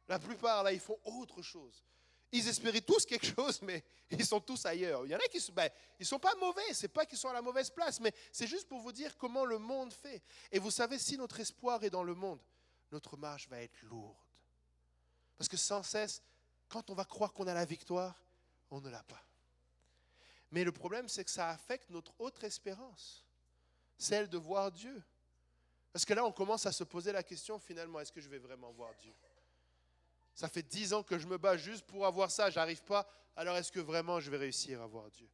La plupart là, ils font autre chose. Ils espéraient tous quelque chose, mais ils sont tous ailleurs. Il y en a qui ils sont pas mauvais, c'est pas qu'ils sont à la mauvaise place, mais c'est juste pour vous dire comment le monde fait. Et vous savez, si notre espoir est dans le monde, notre marche va être lourde. Parce que sans cesse, quand on va croire qu'on a la victoire, on ne l'a pas. Mais le problème, c'est que ça affecte notre autre espérance, celle de voir Dieu. Parce que là, on commence à se poser la question, finalement, est-ce que je vais vraiment voir Dieu? Ça fait 10 ans que je me bats juste pour avoir ça, je n'arrive pas, alors est-ce que vraiment je vais réussir à voir Dieu?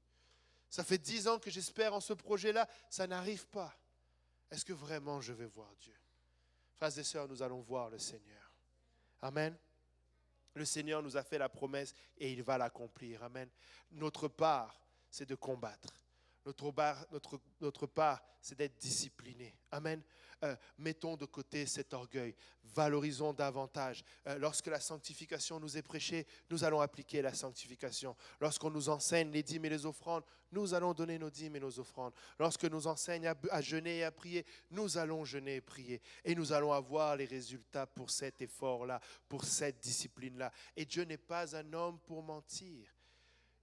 Ça fait 10 ans que j'espère en ce projet-là, ça n'arrive pas. Est-ce que vraiment je vais voir Dieu? Frères et sœurs, nous allons voir le Seigneur. Amen. Le Seigneur nous a fait la promesse et il va l'accomplir. Amen. Notre part, c'est de combattre. Notre part, c'est d'être discipliné. Amen. Mettons de côté cet orgueil. Valorisons davantage. Lorsque la sanctification nous est prêchée, nous allons appliquer la sanctification. Lorsqu'on nous enseigne les dîmes et les offrandes, nous allons donner nos dîmes et nos offrandes. Lorsque nous enseigne à jeûner et à prier, nous allons jeûner et prier. Et nous allons avoir les résultats pour cet effort-là, pour cette discipline-là. Et Dieu n'est pas un homme pour mentir.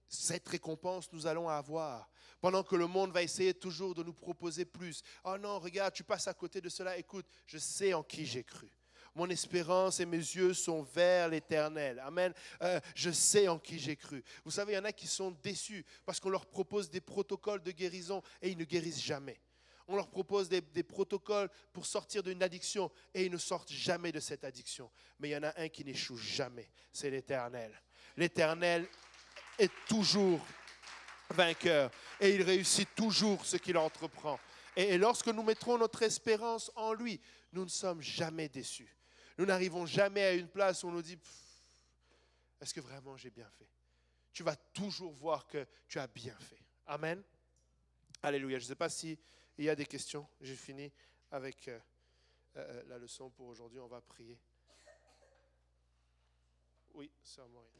Cette récompense, nous allons avoir. Pendant que le monde va essayer toujours de nous proposer plus. Oh non, regarde, tu passes à côté de cela. Écoute, je sais en qui j'ai cru. Mon espérance et mes yeux sont vers l'Éternel. Amen. Je sais en qui j'ai cru. Vous savez, il y en a qui sont déçus parce qu'on leur propose des protocoles de guérison et ils ne guérissent jamais. On leur propose des protocoles pour sortir d'une addiction et ils ne sortent jamais de cette addiction. Mais il y en a un qui n'échoue jamais. C'est l'Éternel. L'Éternel est toujours vainqueur et il réussit toujours ce qu'il entreprend. Et lorsque nous mettrons notre espérance en lui, nous ne sommes jamais déçus. Nous n'arrivons jamais à une place où on nous dit « Est-ce que vraiment j'ai bien fait ?» Tu vas toujours voir que tu as bien fait. Amen. Alléluia. Je ne sais pas s'il y a des questions. J'ai fini avec la leçon pour aujourd'hui. On va prier. Oui, sœur Maureen.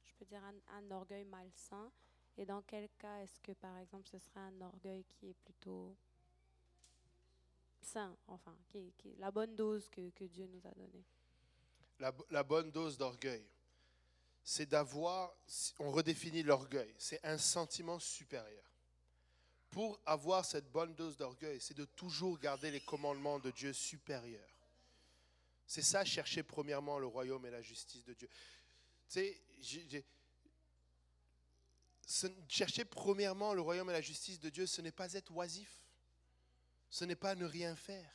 Je peux dire un orgueil malsain. Et dans quel cas est-ce que, par exemple, ce serait un orgueil qui est plutôt sain, enfin, qui est la bonne dose que Dieu nous a donnée? La bonne dose d'orgueil, c'est d'avoir, on redéfinit l'orgueil, c'est un sentiment supérieur. Pour avoir cette bonne dose d'orgueil, c'est de toujours garder les commandements de Dieu supérieurs. C'est ça, chercher premièrement le royaume et la justice de Dieu. Tu sais, chercher premièrement le royaume et la justice de Dieu, ce n'est pas être oisif. Ce n'est pas ne rien faire.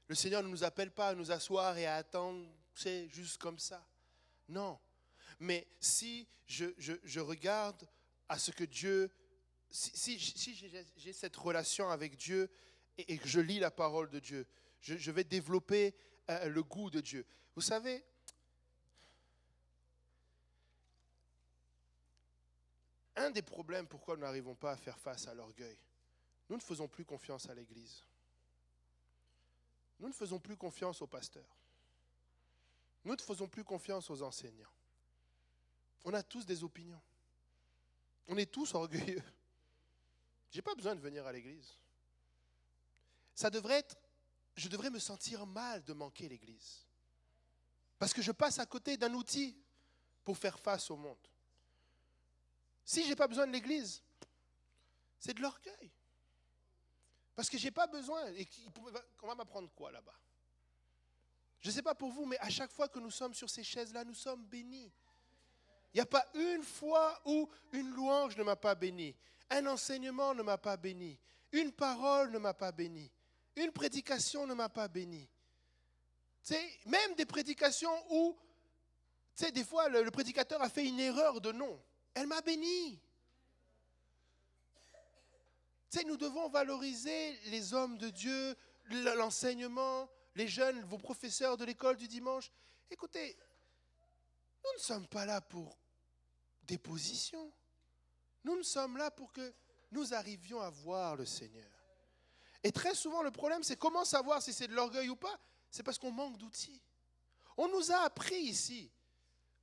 Le Seigneur ne nous appelle pas à nous asseoir et à attendre, tu sais, juste comme ça. Non. Mais si je regarde à ce que Dieu, si j'ai cette relation avec Dieu et que je lis la parole de Dieu, je vais développer le goût de Dieu. Vous savez, un des problèmes pourquoi nous n'arrivons pas à faire face à l'orgueil, nous ne faisons plus confiance à l'Église. Nous ne faisons plus confiance aux pasteurs. Nous ne faisons plus confiance aux enseignants. On a tous des opinions. On est tous orgueilleux. Je n'ai pas besoin de venir à l'église. Ça devrait être, je devrais me sentir mal de manquer l'église. Parce que je passe à côté d'un outil pour faire face au monde. Si je n'ai pas besoin de l'église, c'est de l'orgueil. Parce que je n'ai pas besoin. Et on va m'apprendre quoi là-bas? Je ne sais pas pour vous, mais à chaque fois que nous sommes sur ces chaises-là, nous sommes bénis. Il n'y a pas une fois où une louange ne m'a pas béni, un enseignement ne m'a pas béni, une parole ne m'a pas béni, une prédication ne m'a pas béni. Tu sais, même des prédications où, tu sais, des fois, le prédicateur a fait une erreur de nom. Elle m'a béni. Tu sais, nous devons valoriser les hommes de Dieu, l'enseignement, les jeunes, vos professeurs de l'école du dimanche. Écoutez, nous ne sommes pas là pour des positions. Nous ne sommes là pour que nous arrivions à voir le Seigneur. Et très souvent, le problème, c'est comment savoir si c'est de l'orgueil ou pas? C'est parce qu'on manque d'outils. On nous a appris ici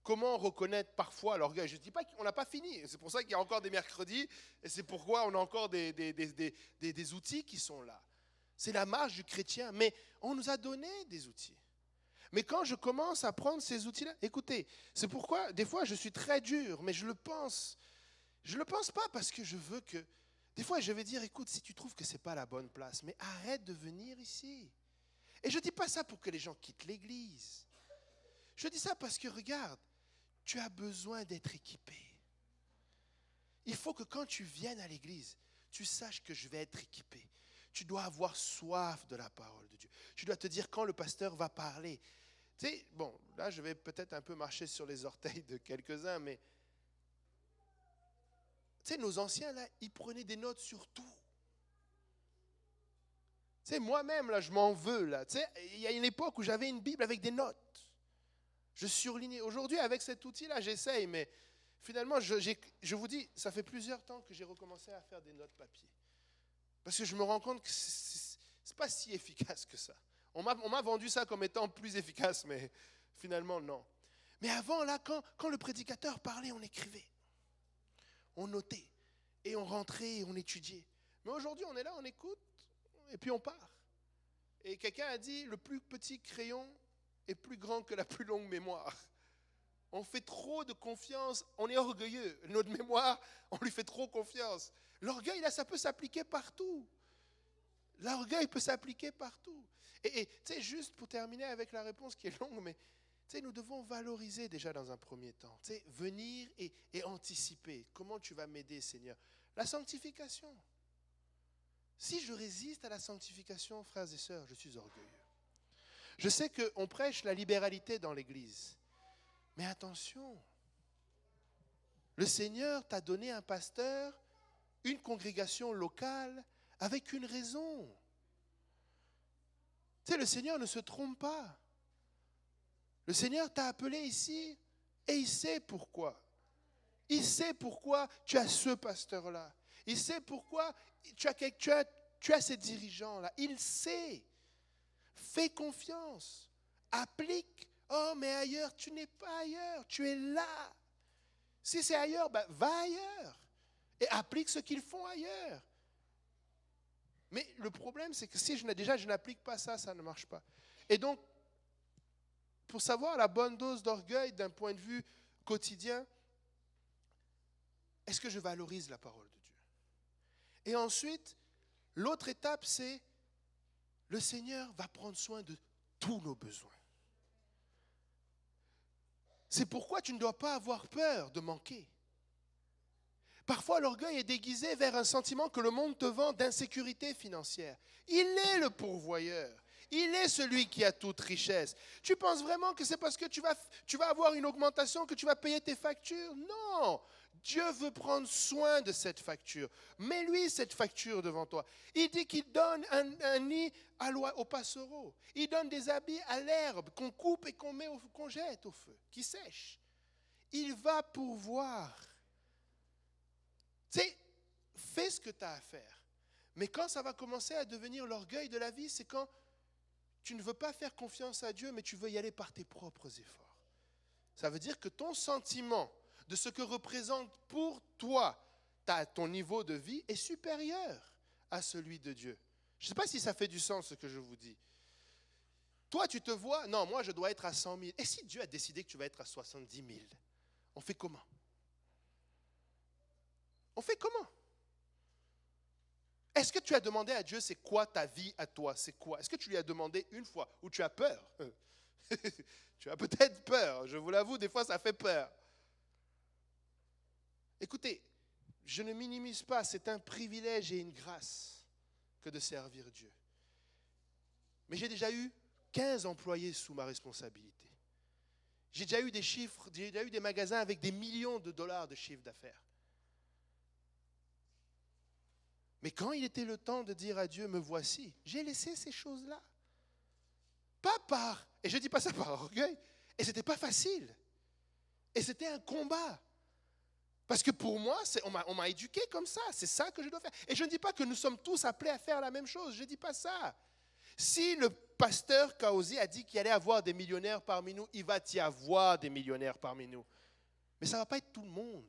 comment reconnaître parfois l'orgueil. Je ne dis pas qu'on n'a pas fini. C'est pour ça qu'il y a encore des mercredis et c'est pourquoi on a encore des outils qui sont là. C'est la marche du chrétien. Mais on nous a donné des outils. Mais quand je commence à prendre ces outils-là, écoutez, c'est pourquoi des fois je suis très dur, mais je le pense. Je ne le pense pas parce que je veux que... Des fois je vais dire, écoute, si tu trouves que ce n'est pas la bonne place, mais arrête de venir ici. Et je ne dis pas ça pour que les gens quittent l'église. Je dis ça parce que, regarde, tu as besoin d'être équipé. Il faut que quand tu viennes à l'église, tu saches que je vais être équipé. Tu dois avoir soif de la parole de Dieu. Tu dois te dire quand le pasteur va parler. Tu sais, bon, là, je vais peut-être un peu marcher sur les orteils de quelques-uns, mais tu sais, nos anciens, là, ils prenaient des notes sur tout. Tu sais, moi-même, là, je m'en veux, là. Tu sais, il y a une époque où j'avais une Bible avec des notes. Je surlignais. Aujourd'hui, avec cet outil-là, j'essaye, mais finalement, je vous dis, ça fait plusieurs temps que j'ai recommencé à faire des notes papier. Parce que je me rends compte que ce n'est pas si efficace que ça. On m'a vendu ça comme étant plus efficace, mais finalement, non. Mais avant, là, quand le prédicateur parlait, on écrivait. On notait. Et on rentrait et on étudiait. Mais aujourd'hui, on est là, on écoute, et puis on part. Et quelqu'un a dit, le plus petit crayon est plus grand que la plus longue mémoire. On fait trop de confiance, on est orgueilleux. Notre mémoire, on lui fait trop confiance. L'orgueil, là, ça peut s'appliquer partout. L'orgueil peut s'appliquer partout. Et tu sais, juste pour terminer avec la réponse qui est longue, mais tu sais, nous devons valoriser déjà dans un premier temps. Tu sais, venir et anticiper. Comment tu vas m'aider, Seigneur? La sanctification. Si je résiste à la sanctification, frères et sœurs, je suis orgueilleux. Je sais qu'on prêche la libéralité dans l'Église. Mais attention, le Seigneur t'a donné un pasteur, une congrégation locale, avec une raison. Tu sais, le Seigneur ne se trompe pas. Le Seigneur t'a appelé ici et il sait pourquoi. Il sait pourquoi tu as ce pasteur-là. Il sait pourquoi tu as ces dirigeants-là. Il sait. Fais confiance. Applique. Oh, mais ailleurs, tu n'es pas ailleurs. Tu es là. Si c'est ailleurs, ben, va ailleurs. Et applique ce qu'ils font ailleurs. Mais le problème, c'est que si je n'applique pas ça, ça ne marche pas. Et donc, pour savoir la bonne dose d'orgueil d'un point de vue quotidien, est-ce que je valorise la parole de Dieu? Et ensuite, l'autre étape, c'est le Seigneur va prendre soin de tous nos besoins. C'est pourquoi tu ne dois pas avoir peur de manquer. Parfois, l'orgueil est déguisé vers un sentiment que le monde te vend d'insécurité financière. Il est le pourvoyeur. Il est celui qui a toute richesse. Tu penses vraiment que c'est parce que tu vas avoir une augmentation que tu vas payer tes factures? Non! Dieu veut prendre soin de cette facture. Mets-lui cette facture devant toi. Il dit qu'il donne un nid aux passereaux. Il donne des habits à l'herbe qu'on coupe et qu'on jette au feu, qui sèchent. Il va pourvoir. Tu sais, fais ce que tu as à faire. Mais quand ça va commencer à devenir l'orgueil de la vie, c'est quand tu ne veux pas faire confiance à Dieu, mais tu veux y aller par tes propres efforts. Ça veut dire que ton sentiment de ce que représente pour toi ton niveau de vie est supérieur à celui de Dieu. Je ne sais pas si ça fait du sens ce que je vous dis. Toi, tu te vois, non, moi je dois être à 100 000. Et si Dieu a décidé que tu vas être à 70 000, on fait comment? On fait comment? Est-ce que tu as demandé à Dieu, c'est quoi ta vie à toi? C'est quoi? Est-ce que tu lui as demandé une fois ou tu as peur? Tu as peut-être peur, je vous l'avoue, des fois ça fait peur. Écoutez, je ne minimise pas, c'est un privilège et une grâce que de servir Dieu. Mais j'ai déjà eu 15 employés sous ma responsabilité. J'ai déjà eu des chiffres, j'ai déjà eu des magasins avec des millions de dollars de chiffre d'affaires. Mais quand il était le temps de dire à Dieu, me voici, j'ai laissé ces choses-là. Pas par, et je ne dis pas ça par orgueil, et ce n'était pas facile. Et c'était un combat. Parce que pour moi, on m'a éduqué comme ça, c'est ça que je dois faire. Et je ne dis pas que nous sommes tous appelés à faire la même chose, je ne dis pas ça. Si le pasteur Kaozi a dit qu'il allait avoir des millionnaires parmi nous, il va y avoir des millionnaires parmi nous. Mais ça ne va pas être tout le monde.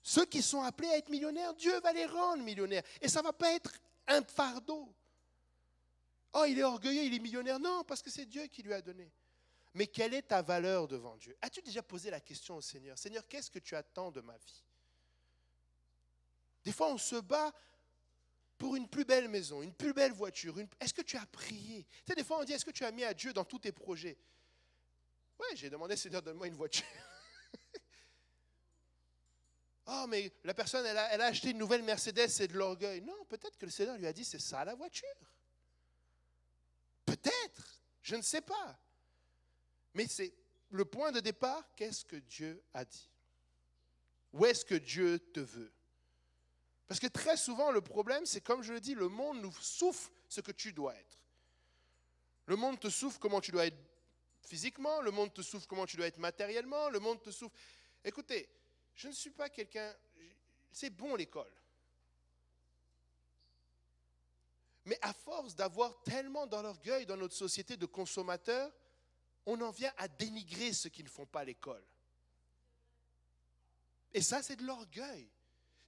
Ceux qui sont appelés à être millionnaires, Dieu va les rendre millionnaires. Et ça ne va pas être un fardeau. Oh, il est orgueilleux, il est millionnaire. Non, parce que c'est Dieu qui lui a donné. Mais quelle est ta valeur devant Dieu? As-tu déjà posé la question au Seigneur? Seigneur, qu'est-ce que tu attends de ma vie? Des fois, on se bat pour une plus belle maison, une plus belle voiture. Est-ce que tu as prié? Tu sais, des fois, on dit, est-ce que tu as mis à Dieu dans tous tes projets? Oui, j'ai demandé, Seigneur, donne-moi une voiture. Oh, mais la personne, elle a acheté une nouvelle Mercedes, c'est de l'orgueil. Non, peut-être que le Seigneur lui a dit, c'est ça la voiture. Peut-être, je ne sais pas. Mais c'est le point de départ, qu'est-ce que Dieu a dit? Où est-ce que Dieu te veut? Parce que très souvent, le problème, c'est comme je le dis, le monde nous souffle ce que tu dois être. Le monde te souffle comment tu dois être physiquement, le monde te souffle comment tu dois être matériellement, le monde te souffle. Écoutez, je ne suis pas quelqu'un... C'est bon l'école. Mais à force d'avoir tellement dans l'orgueil dans notre société de consommateurs, on en vient à dénigrer ceux qui ne font pas l'école. Et ça, c'est de l'orgueil.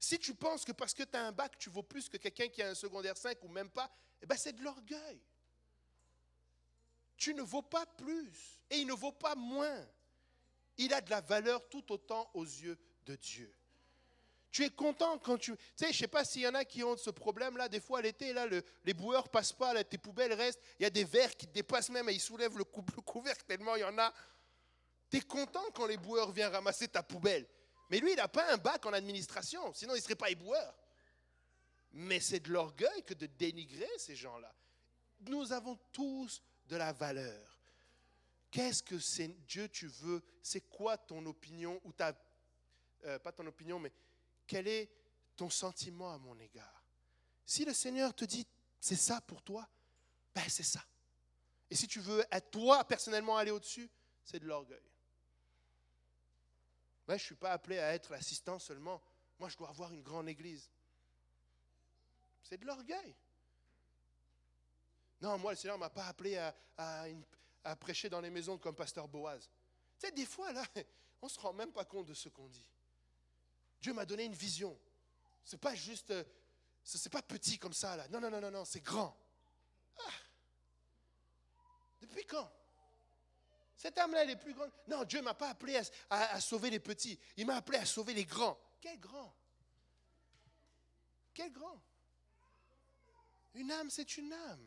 Si tu penses que parce que tu as un bac, tu vaux plus que quelqu'un qui a un secondaire 5 ou même pas, eh ben c'est de l'orgueil. Tu ne vaux pas plus et il ne vaut pas moins. Il a de la valeur tout autant aux yeux de Dieu. Tu es content quand tu... Tu sais, je ne sais pas s'il y en a qui ont ce problème-là. Des fois, l'été, là, les boueurs ne passent pas, là, tes poubelles restent. Il y a des verres qui te dépassent même et ils soulèvent le couvercle tellement il y en a. Tu es content quand les boueurs viennent ramasser ta poubelle. Mais lui, il n'a pas un bac en administration, sinon il ne serait pas éboueur. Mais c'est de l'orgueil que de dénigrer ces gens-là. Nous avons tous de la valeur. Qu'est-ce que c'est, Dieu tu veux? C'est quoi ton opinion? Ou pas ton opinion, mais quel est ton sentiment à mon égard? Si le Seigneur te dit, c'est ça pour toi, ben c'est ça. Et si tu veux, à toi, personnellement, aller au-dessus, c'est de l'orgueil. Moi, je ne suis pas appelé à être l'assistant seulement. Moi, je dois avoir une grande église. C'est de l'orgueil. Non, moi, le Seigneur ne m'a pas appelé à prêcher dans les maisons comme pasteur Boaz. Tu sais, des fois, là, on ne se rend même pas compte de ce qu'on dit. Dieu m'a donné une vision. Ce n'est pas juste, c'est pas petit comme ça, là. Non, non, non, non, non, c'est grand. Ah. Depuis quand? Cette âme-là, elle est plus grande. Non, Dieu ne m'a pas appelé à sauver les petits. Il m'a appelé à sauver les grands. Quel grand? Quel grand? Une âme, c'est une âme.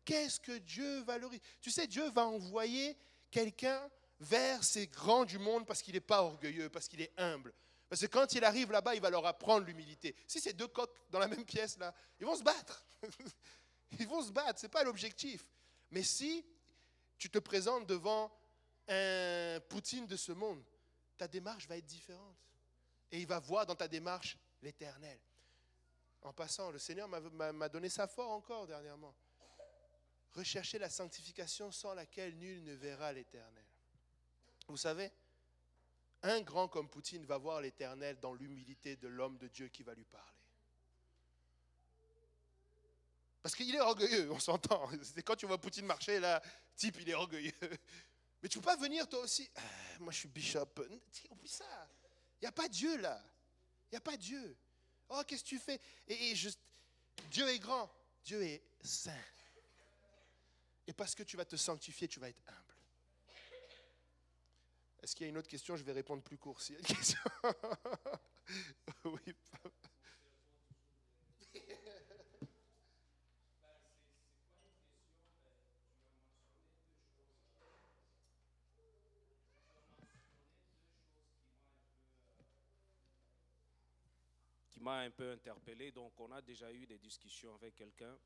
Qu'est-ce que Dieu valorise? Tu sais, Dieu va envoyer quelqu'un vers ces grands du monde parce qu'il n'est pas orgueilleux, parce qu'il est humble. Parce que quand il arrive là-bas, il va leur apprendre l'humilité. Si c'est deux coqs dans la même pièce, là, ils vont se battre. Ils vont se battre, ce n'est pas l'objectif. Mais si tu te présentes devant un Poutine de ce monde, ta démarche va être différente. Et il va voir dans ta démarche l'Éternel. En passant, le Seigneur m'a donné ça fort encore dernièrement. Recherchez la sanctification sans laquelle nul ne verra l'Éternel. Vous savez, un grand comme Poutine va voir l'Éternel dans l'humilité de l'homme de Dieu qui va lui parler. Parce qu'il est orgueilleux, on s'entend. C'est quand tu vois Poutine marcher, là, type, il est orgueilleux. Mais tu ne peux pas venir toi aussi. Moi, je suis bishop. Oublie ça. Il n'y a pas Dieu là. Il n'y a pas Dieu. Oh, qu'est-ce que tu fais? Dieu est grand. Dieu est saint. Et parce que tu vas te sanctifier, tu vas être humble. Est-ce qu'il y a une autre question? Je vais répondre plus court. S'il y a une question. Oui. m'a un peu interpellé. Donc, on a déjà eu des discussions avec quelqu'un.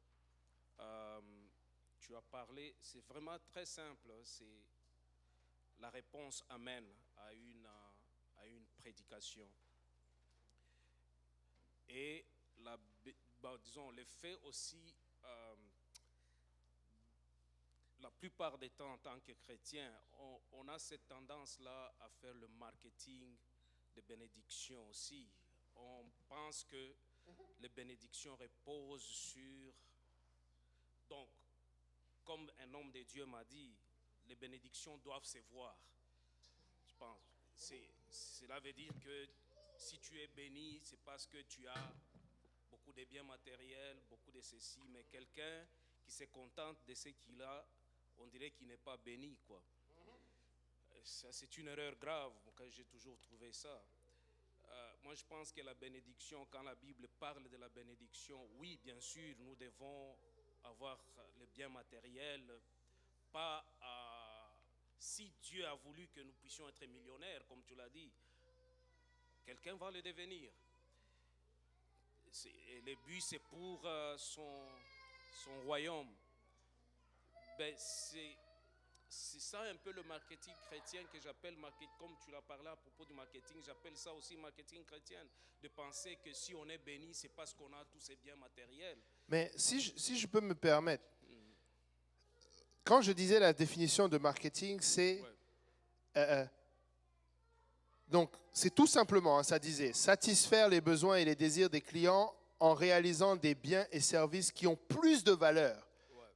Tu as parlé, c'est vraiment très simple. C'est la réponse Amen à une prédication. Et disons, le fait aussi, la plupart des temps en tant que chrétien, on a cette tendance-là à faire le marketing de bénédictions aussi. On pense que les bénédictions reposent sur... Donc, comme un homme de Dieu m'a dit, les bénédictions doivent se voir. Je pense. Cela veut dire que si tu es béni, c'est parce que tu as beaucoup de biens matériels, beaucoup de ceci, mais quelqu'un qui se contente de ce qu'il a, on dirait qu'il n'est pas béni, quoi. Ça, c'est une erreur grave, quand j'ai toujours trouvé ça. Moi, je pense que la bénédiction, quand la Bible parle de la bénédiction, oui, bien sûr, nous devons avoir les biens matériels, pas si Dieu a voulu que nous puissions être millionnaires, comme tu l'as dit, quelqu'un va le devenir. Et le but, c'est pour son royaume. Ben, c'est ça un peu le marketing chrétien que j'appelle marketing, comme tu l'as parlé à propos du marketing, j'appelle ça aussi marketing chrétien, de penser que si on est béni, c'est parce qu'on a tous ces biens matériels. Mais si je peux me permettre, quand je disais la définition de marketing, c'est... Ouais. Donc, c'est tout simplement, hein, ça disait, satisfaire les besoins et les désirs des clients en réalisant des biens et services qui ont plus de valeur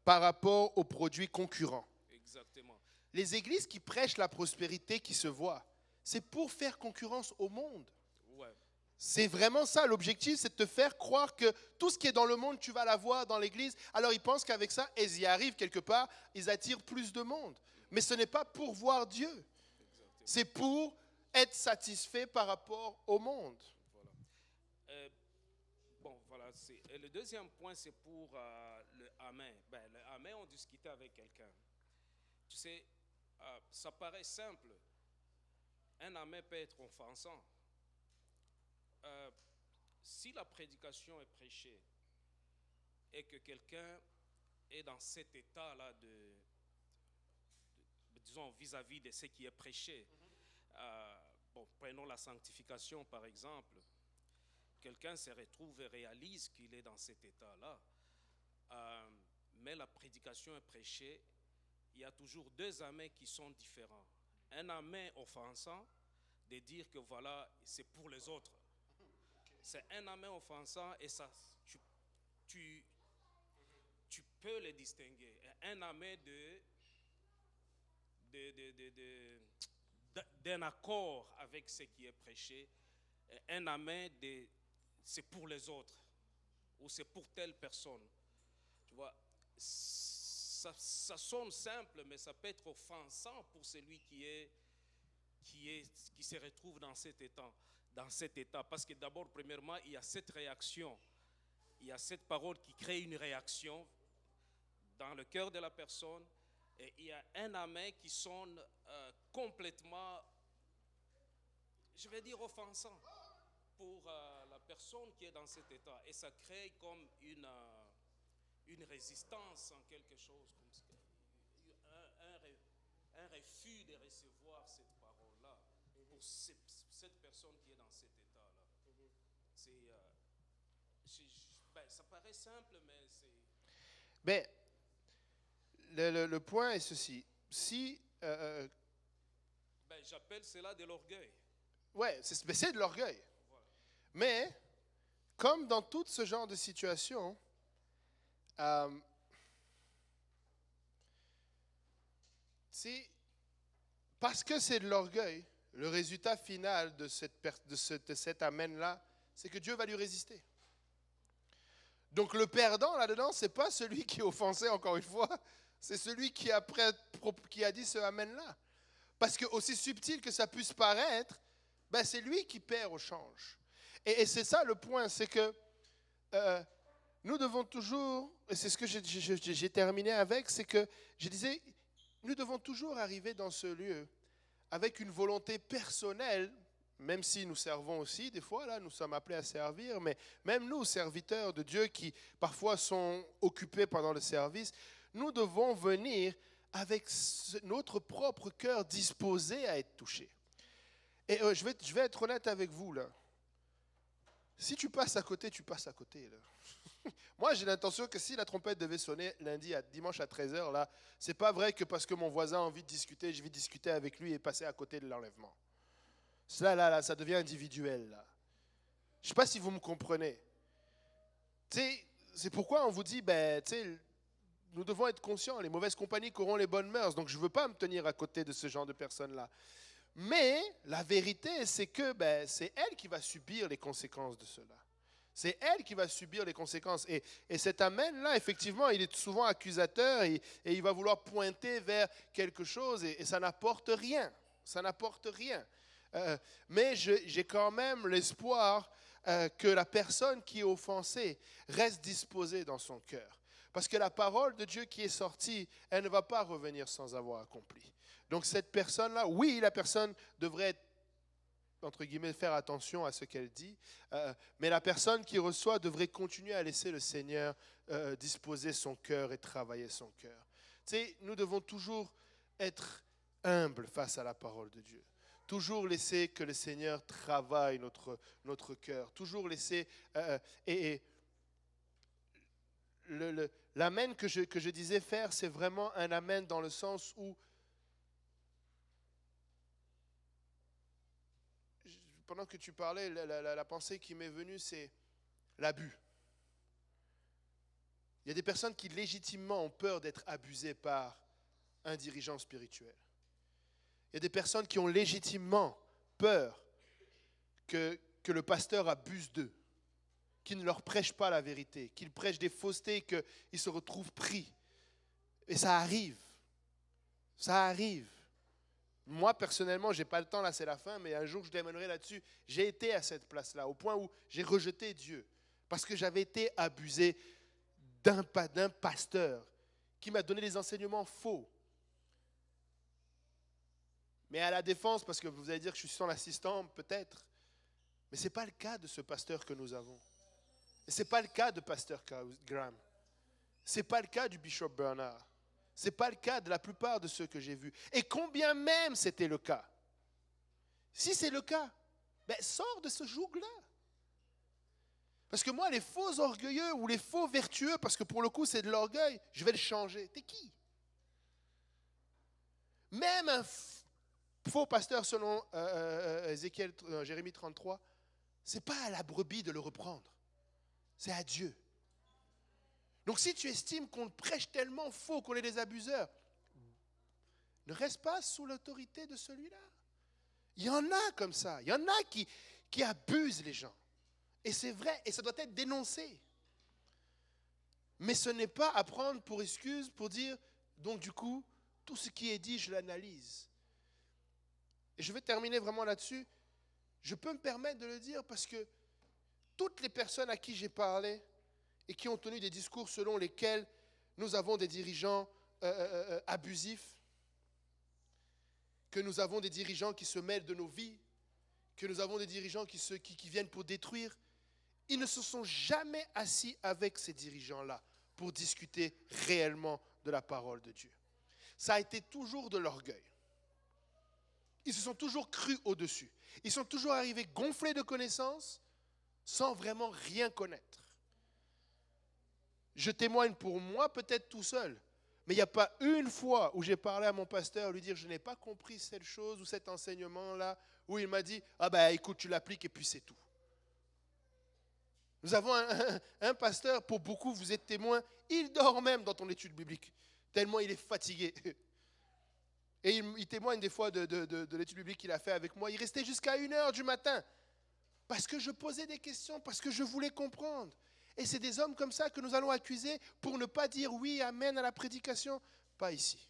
par rapport aux produits concurrents. Exactement. Les églises qui prêchent la prospérité qui se voit, c'est pour faire concurrence au monde. Ouais. C'est vraiment ça, l'objectif, c'est de te faire croire que tout ce qui est dans le monde, tu vas l'avoir dans l'église. Alors ils pensent qu'avec ça, ils y arrivent quelque part, ils attirent plus de monde. Mais ce n'est pas pour voir Dieu. Exactement. C'est pour être satisfait par rapport au monde. Voilà. Bon, voilà. Et le deuxième point, c'est pour le Amen. Ben, le Amen, on discutait avec quelqu'un. Tu sais, ça paraît simple. Un Amen peut être offensant. Si la prédication est prêchée et que quelqu'un est dans cet état-là disons, vis-à-vis de ce qui est prêché, prenons la sanctification par exemple, quelqu'un se retrouve et réalise qu'il est dans cet état-là, mais la prédication est prêchée, il y a toujours deux amens qui sont différents. Un amen offensant, de dire que voilà, c'est pour les autres. C'est un amen offensant et ça, tu peux le distinguer. Un amen d'un accord avec ce qui est prêché. Un amen c'est pour les autres ou c'est pour telle personne. Tu vois, ça sonne simple, mais ça peut être offensant pour celui qui se retrouve dans cet état. Parce que d'abord, premièrement, il y a cette réaction. Il y a cette parole qui crée une réaction dans le cœur de la personne. Et il y a un amen qui sonne complètement, je vais dire, offensant pour la personne qui est dans cet état. Et ça crée comme une résistance en quelque chose, comme un refus de recevoir cette parole-là pour cette personne qui est dans cet état-là. Ça paraît simple, mais c'est... Mais le point est ceci. Si... j'appelle cela de l'orgueil. Ouais, c'est de l'orgueil. Voilà. Mais, comme dans tout ce genre de situation, parce que c'est de l'orgueil, le résultat final de cet amen-là, c'est que Dieu va lui résister. Donc le perdant là-dedans, ce n'est pas celui qui est offensé, encore une fois, c'est celui qui a dit ce amen-là. Parce que aussi subtil que ça puisse paraître, c'est lui qui perd au change. Et c'est ça le point, c'est que nous devons toujours, et c'est ce que j'ai terminé avec, c'est que je disais, nous devons toujours arriver dans ce lieu avec une volonté personnelle même si nous servons aussi, des fois, là, nous sommes appelés à servir, mais même nous, serviteurs de Dieu qui parfois sont occupés pendant le service, nous devons venir avec notre propre cœur disposé à être touché. Et je vais être honnête avec vous, là. Si tu passes à côté, tu passes à côté, là. Moi, j'ai l'intention que si la trompette devait sonner dimanche à 13h, là, c'est pas vrai que parce que mon voisin a envie de discuter, je vais discuter avec lui et passer à côté de l'enlèvement. Cela, là, ça devient individuel, là. Je ne sais pas si vous me comprenez. Tu sais, c'est pourquoi on vous dit, ben, tu sais, nous devons être conscients, les mauvaises compagnies auront les bonnes mœurs, donc je ne veux pas me tenir à côté de ce genre de personnes-là. Mais la vérité, c'est que ben, c'est elle qui va subir les conséquences de cela. C'est elle qui va subir les conséquences. Et cet amen-là, effectivement, il est souvent accusateur et il va vouloir pointer vers quelque chose et ça n'apporte rien. Ça n'apporte rien. Mais j'ai quand même l'espoir que la personne qui est offensée reste disposée dans son cœur. Parce que la parole de Dieu qui est sortie, elle ne va pas revenir sans avoir accompli. Donc cette personne-là, oui, la personne devrait être, entre guillemets, faire attention à ce qu'elle dit, mais la personne qui reçoit devrait continuer à laisser le Seigneur disposer son cœur et travailler son cœur. Tu sais, nous devons toujours être humbles face à la parole de Dieu. Toujours laisser que le Seigneur travaille notre cœur. Toujours laisser... l'amen que je disais faire, c'est vraiment un amen dans le sens où, pendant que tu parlais, la pensée qui m'est venue, c'est l'abus. Il y a des personnes qui légitimement ont peur d'être abusées par un dirigeant spirituel. Il y a des personnes qui ont légitimement peur que le pasteur abuse d'eux, qu'il ne leur prêche pas la vérité, qu'il prêche des faussetés, qu'ils se retrouvent pris. Et ça arrive. Ça arrive. Moi, personnellement, je n'ai pas le temps, là c'est la fin, mais un jour je démènerai là-dessus. J'ai été à cette place-là, au point où j'ai rejeté Dieu, parce que j'avais été abusé d'un pasteur qui m'a donné des enseignements faux. Mais à la défense, parce que vous allez dire que je suis son assistant, peut-être, mais ce n'est pas le cas de ce pasteur que nous avons. Et ce n'est pas le cas de pasteur Graham. Ce n'est pas le cas du bishop Bernard. Ce n'est pas le cas de la plupart de ceux que j'ai vus. Et combien même c'était le cas. Si c'est le cas, ben sors de ce joug-là. Parce que moi, les faux orgueilleux ou les faux vertueux, parce que pour le coup c'est de l'orgueil, je vais le changer. T'es qui? Même un faux pasteur selon Jérémie 33, ce n'est pas à la brebis de le reprendre. C'est à Dieu. Donc si tu estimes qu'on prêche tellement faux, qu'on est des abuseurs, ne reste pas sous l'autorité de celui-là. Il y en a comme ça. Il y en a qui abusent les gens. Et c'est vrai, et ça doit être dénoncé. Mais ce n'est pas à prendre pour excuse pour dire, donc du coup, tout ce qui est dit, je l'analyse. Et je vais terminer vraiment là-dessus. Je peux me permettre de le dire parce que toutes les personnes à qui j'ai parlé et qui ont tenu des discours selon lesquels nous avons des dirigeants abusifs, que nous avons des dirigeants qui se mêlent de nos vies, que nous avons des dirigeants qui viennent pour détruire, ils ne se sont jamais assis avec ces dirigeants-là pour discuter réellement de la parole de Dieu. Ça a été toujours de l'orgueil. Ils se sont toujours crus au-dessus. Ils sont toujours arrivés gonflés de connaissances sans vraiment rien connaître. Je témoigne pour moi, peut-être tout seul, mais il n'y a pas une fois où j'ai parlé à mon pasteur, lui dire je n'ai pas compris cette chose ou cet enseignement-là, où il m'a dit ah ben écoute, tu l'appliques et puis c'est tout. Nous avons un pasteur, pour beaucoup, vous êtes témoin, il dort même dans ton étude biblique, tellement il est fatigué. Et il témoigne des fois de l'étude biblique qu'il a fait avec moi. Il restait jusqu'à 1h du matin parce que je posais des questions, parce que je voulais comprendre. Et c'est des hommes comme ça que nous allons accuser pour ne pas dire oui, amen à la prédication. Pas ici.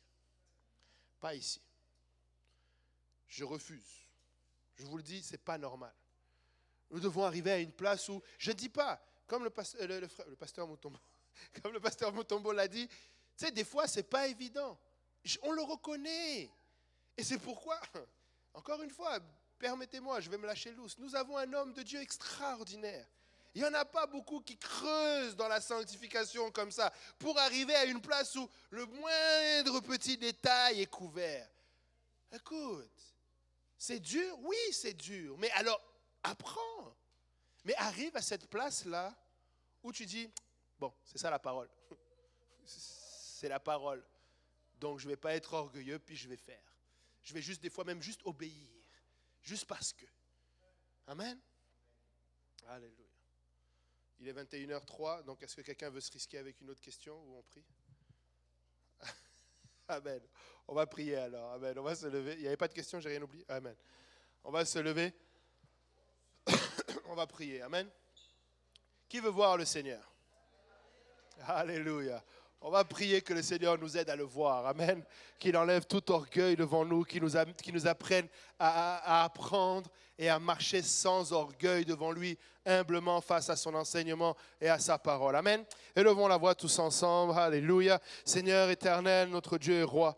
Pas ici. Je refuse. Je vous le dis, ce n'est pas normal. Nous devons arriver à une place où, je ne dis pas, comme le pasteur Mutombo, comme le pasteur Mutombo l'a dit, tu sais, des fois, ce n'est pas évident. On le reconnaît. Et c'est pourquoi, encore une fois, permettez-moi, je vais me lâcher loose. Nous avons un homme de Dieu extraordinaire. Il n'y en a pas beaucoup qui creusent dans la sanctification comme ça pour arriver à une place où le moindre petit détail est couvert. Écoute, c'est dur? Oui, c'est dur. Mais alors, apprends. Mais arrive à cette place-là où tu dis, bon, c'est ça la parole. C'est la parole. Donc, je ne vais pas être orgueilleux, puis je vais faire. Je vais juste, des fois même, juste obéir. Juste parce que. Amen. Alléluia. Il est 21h03, donc est-ce que quelqu'un veut se risquer avec une autre question ou on prie? Amen. On va prier alors. Amen. On va se lever. Il n'y avait pas de question, j'ai rien oublié. Amen. On va se lever. On va prier. Amen. Qui veut voir le Seigneur? Alléluia. On va prier que le Seigneur nous aide à le voir. Amen. Qu'il enlève tout orgueil devant nous, qu'il nous apprenne à apprendre et à marcher sans orgueil devant lui, humblement face à son enseignement et à sa parole. Amen. Élevons la voix tous ensemble. Alléluia. Seigneur éternel, notre Dieu et roi.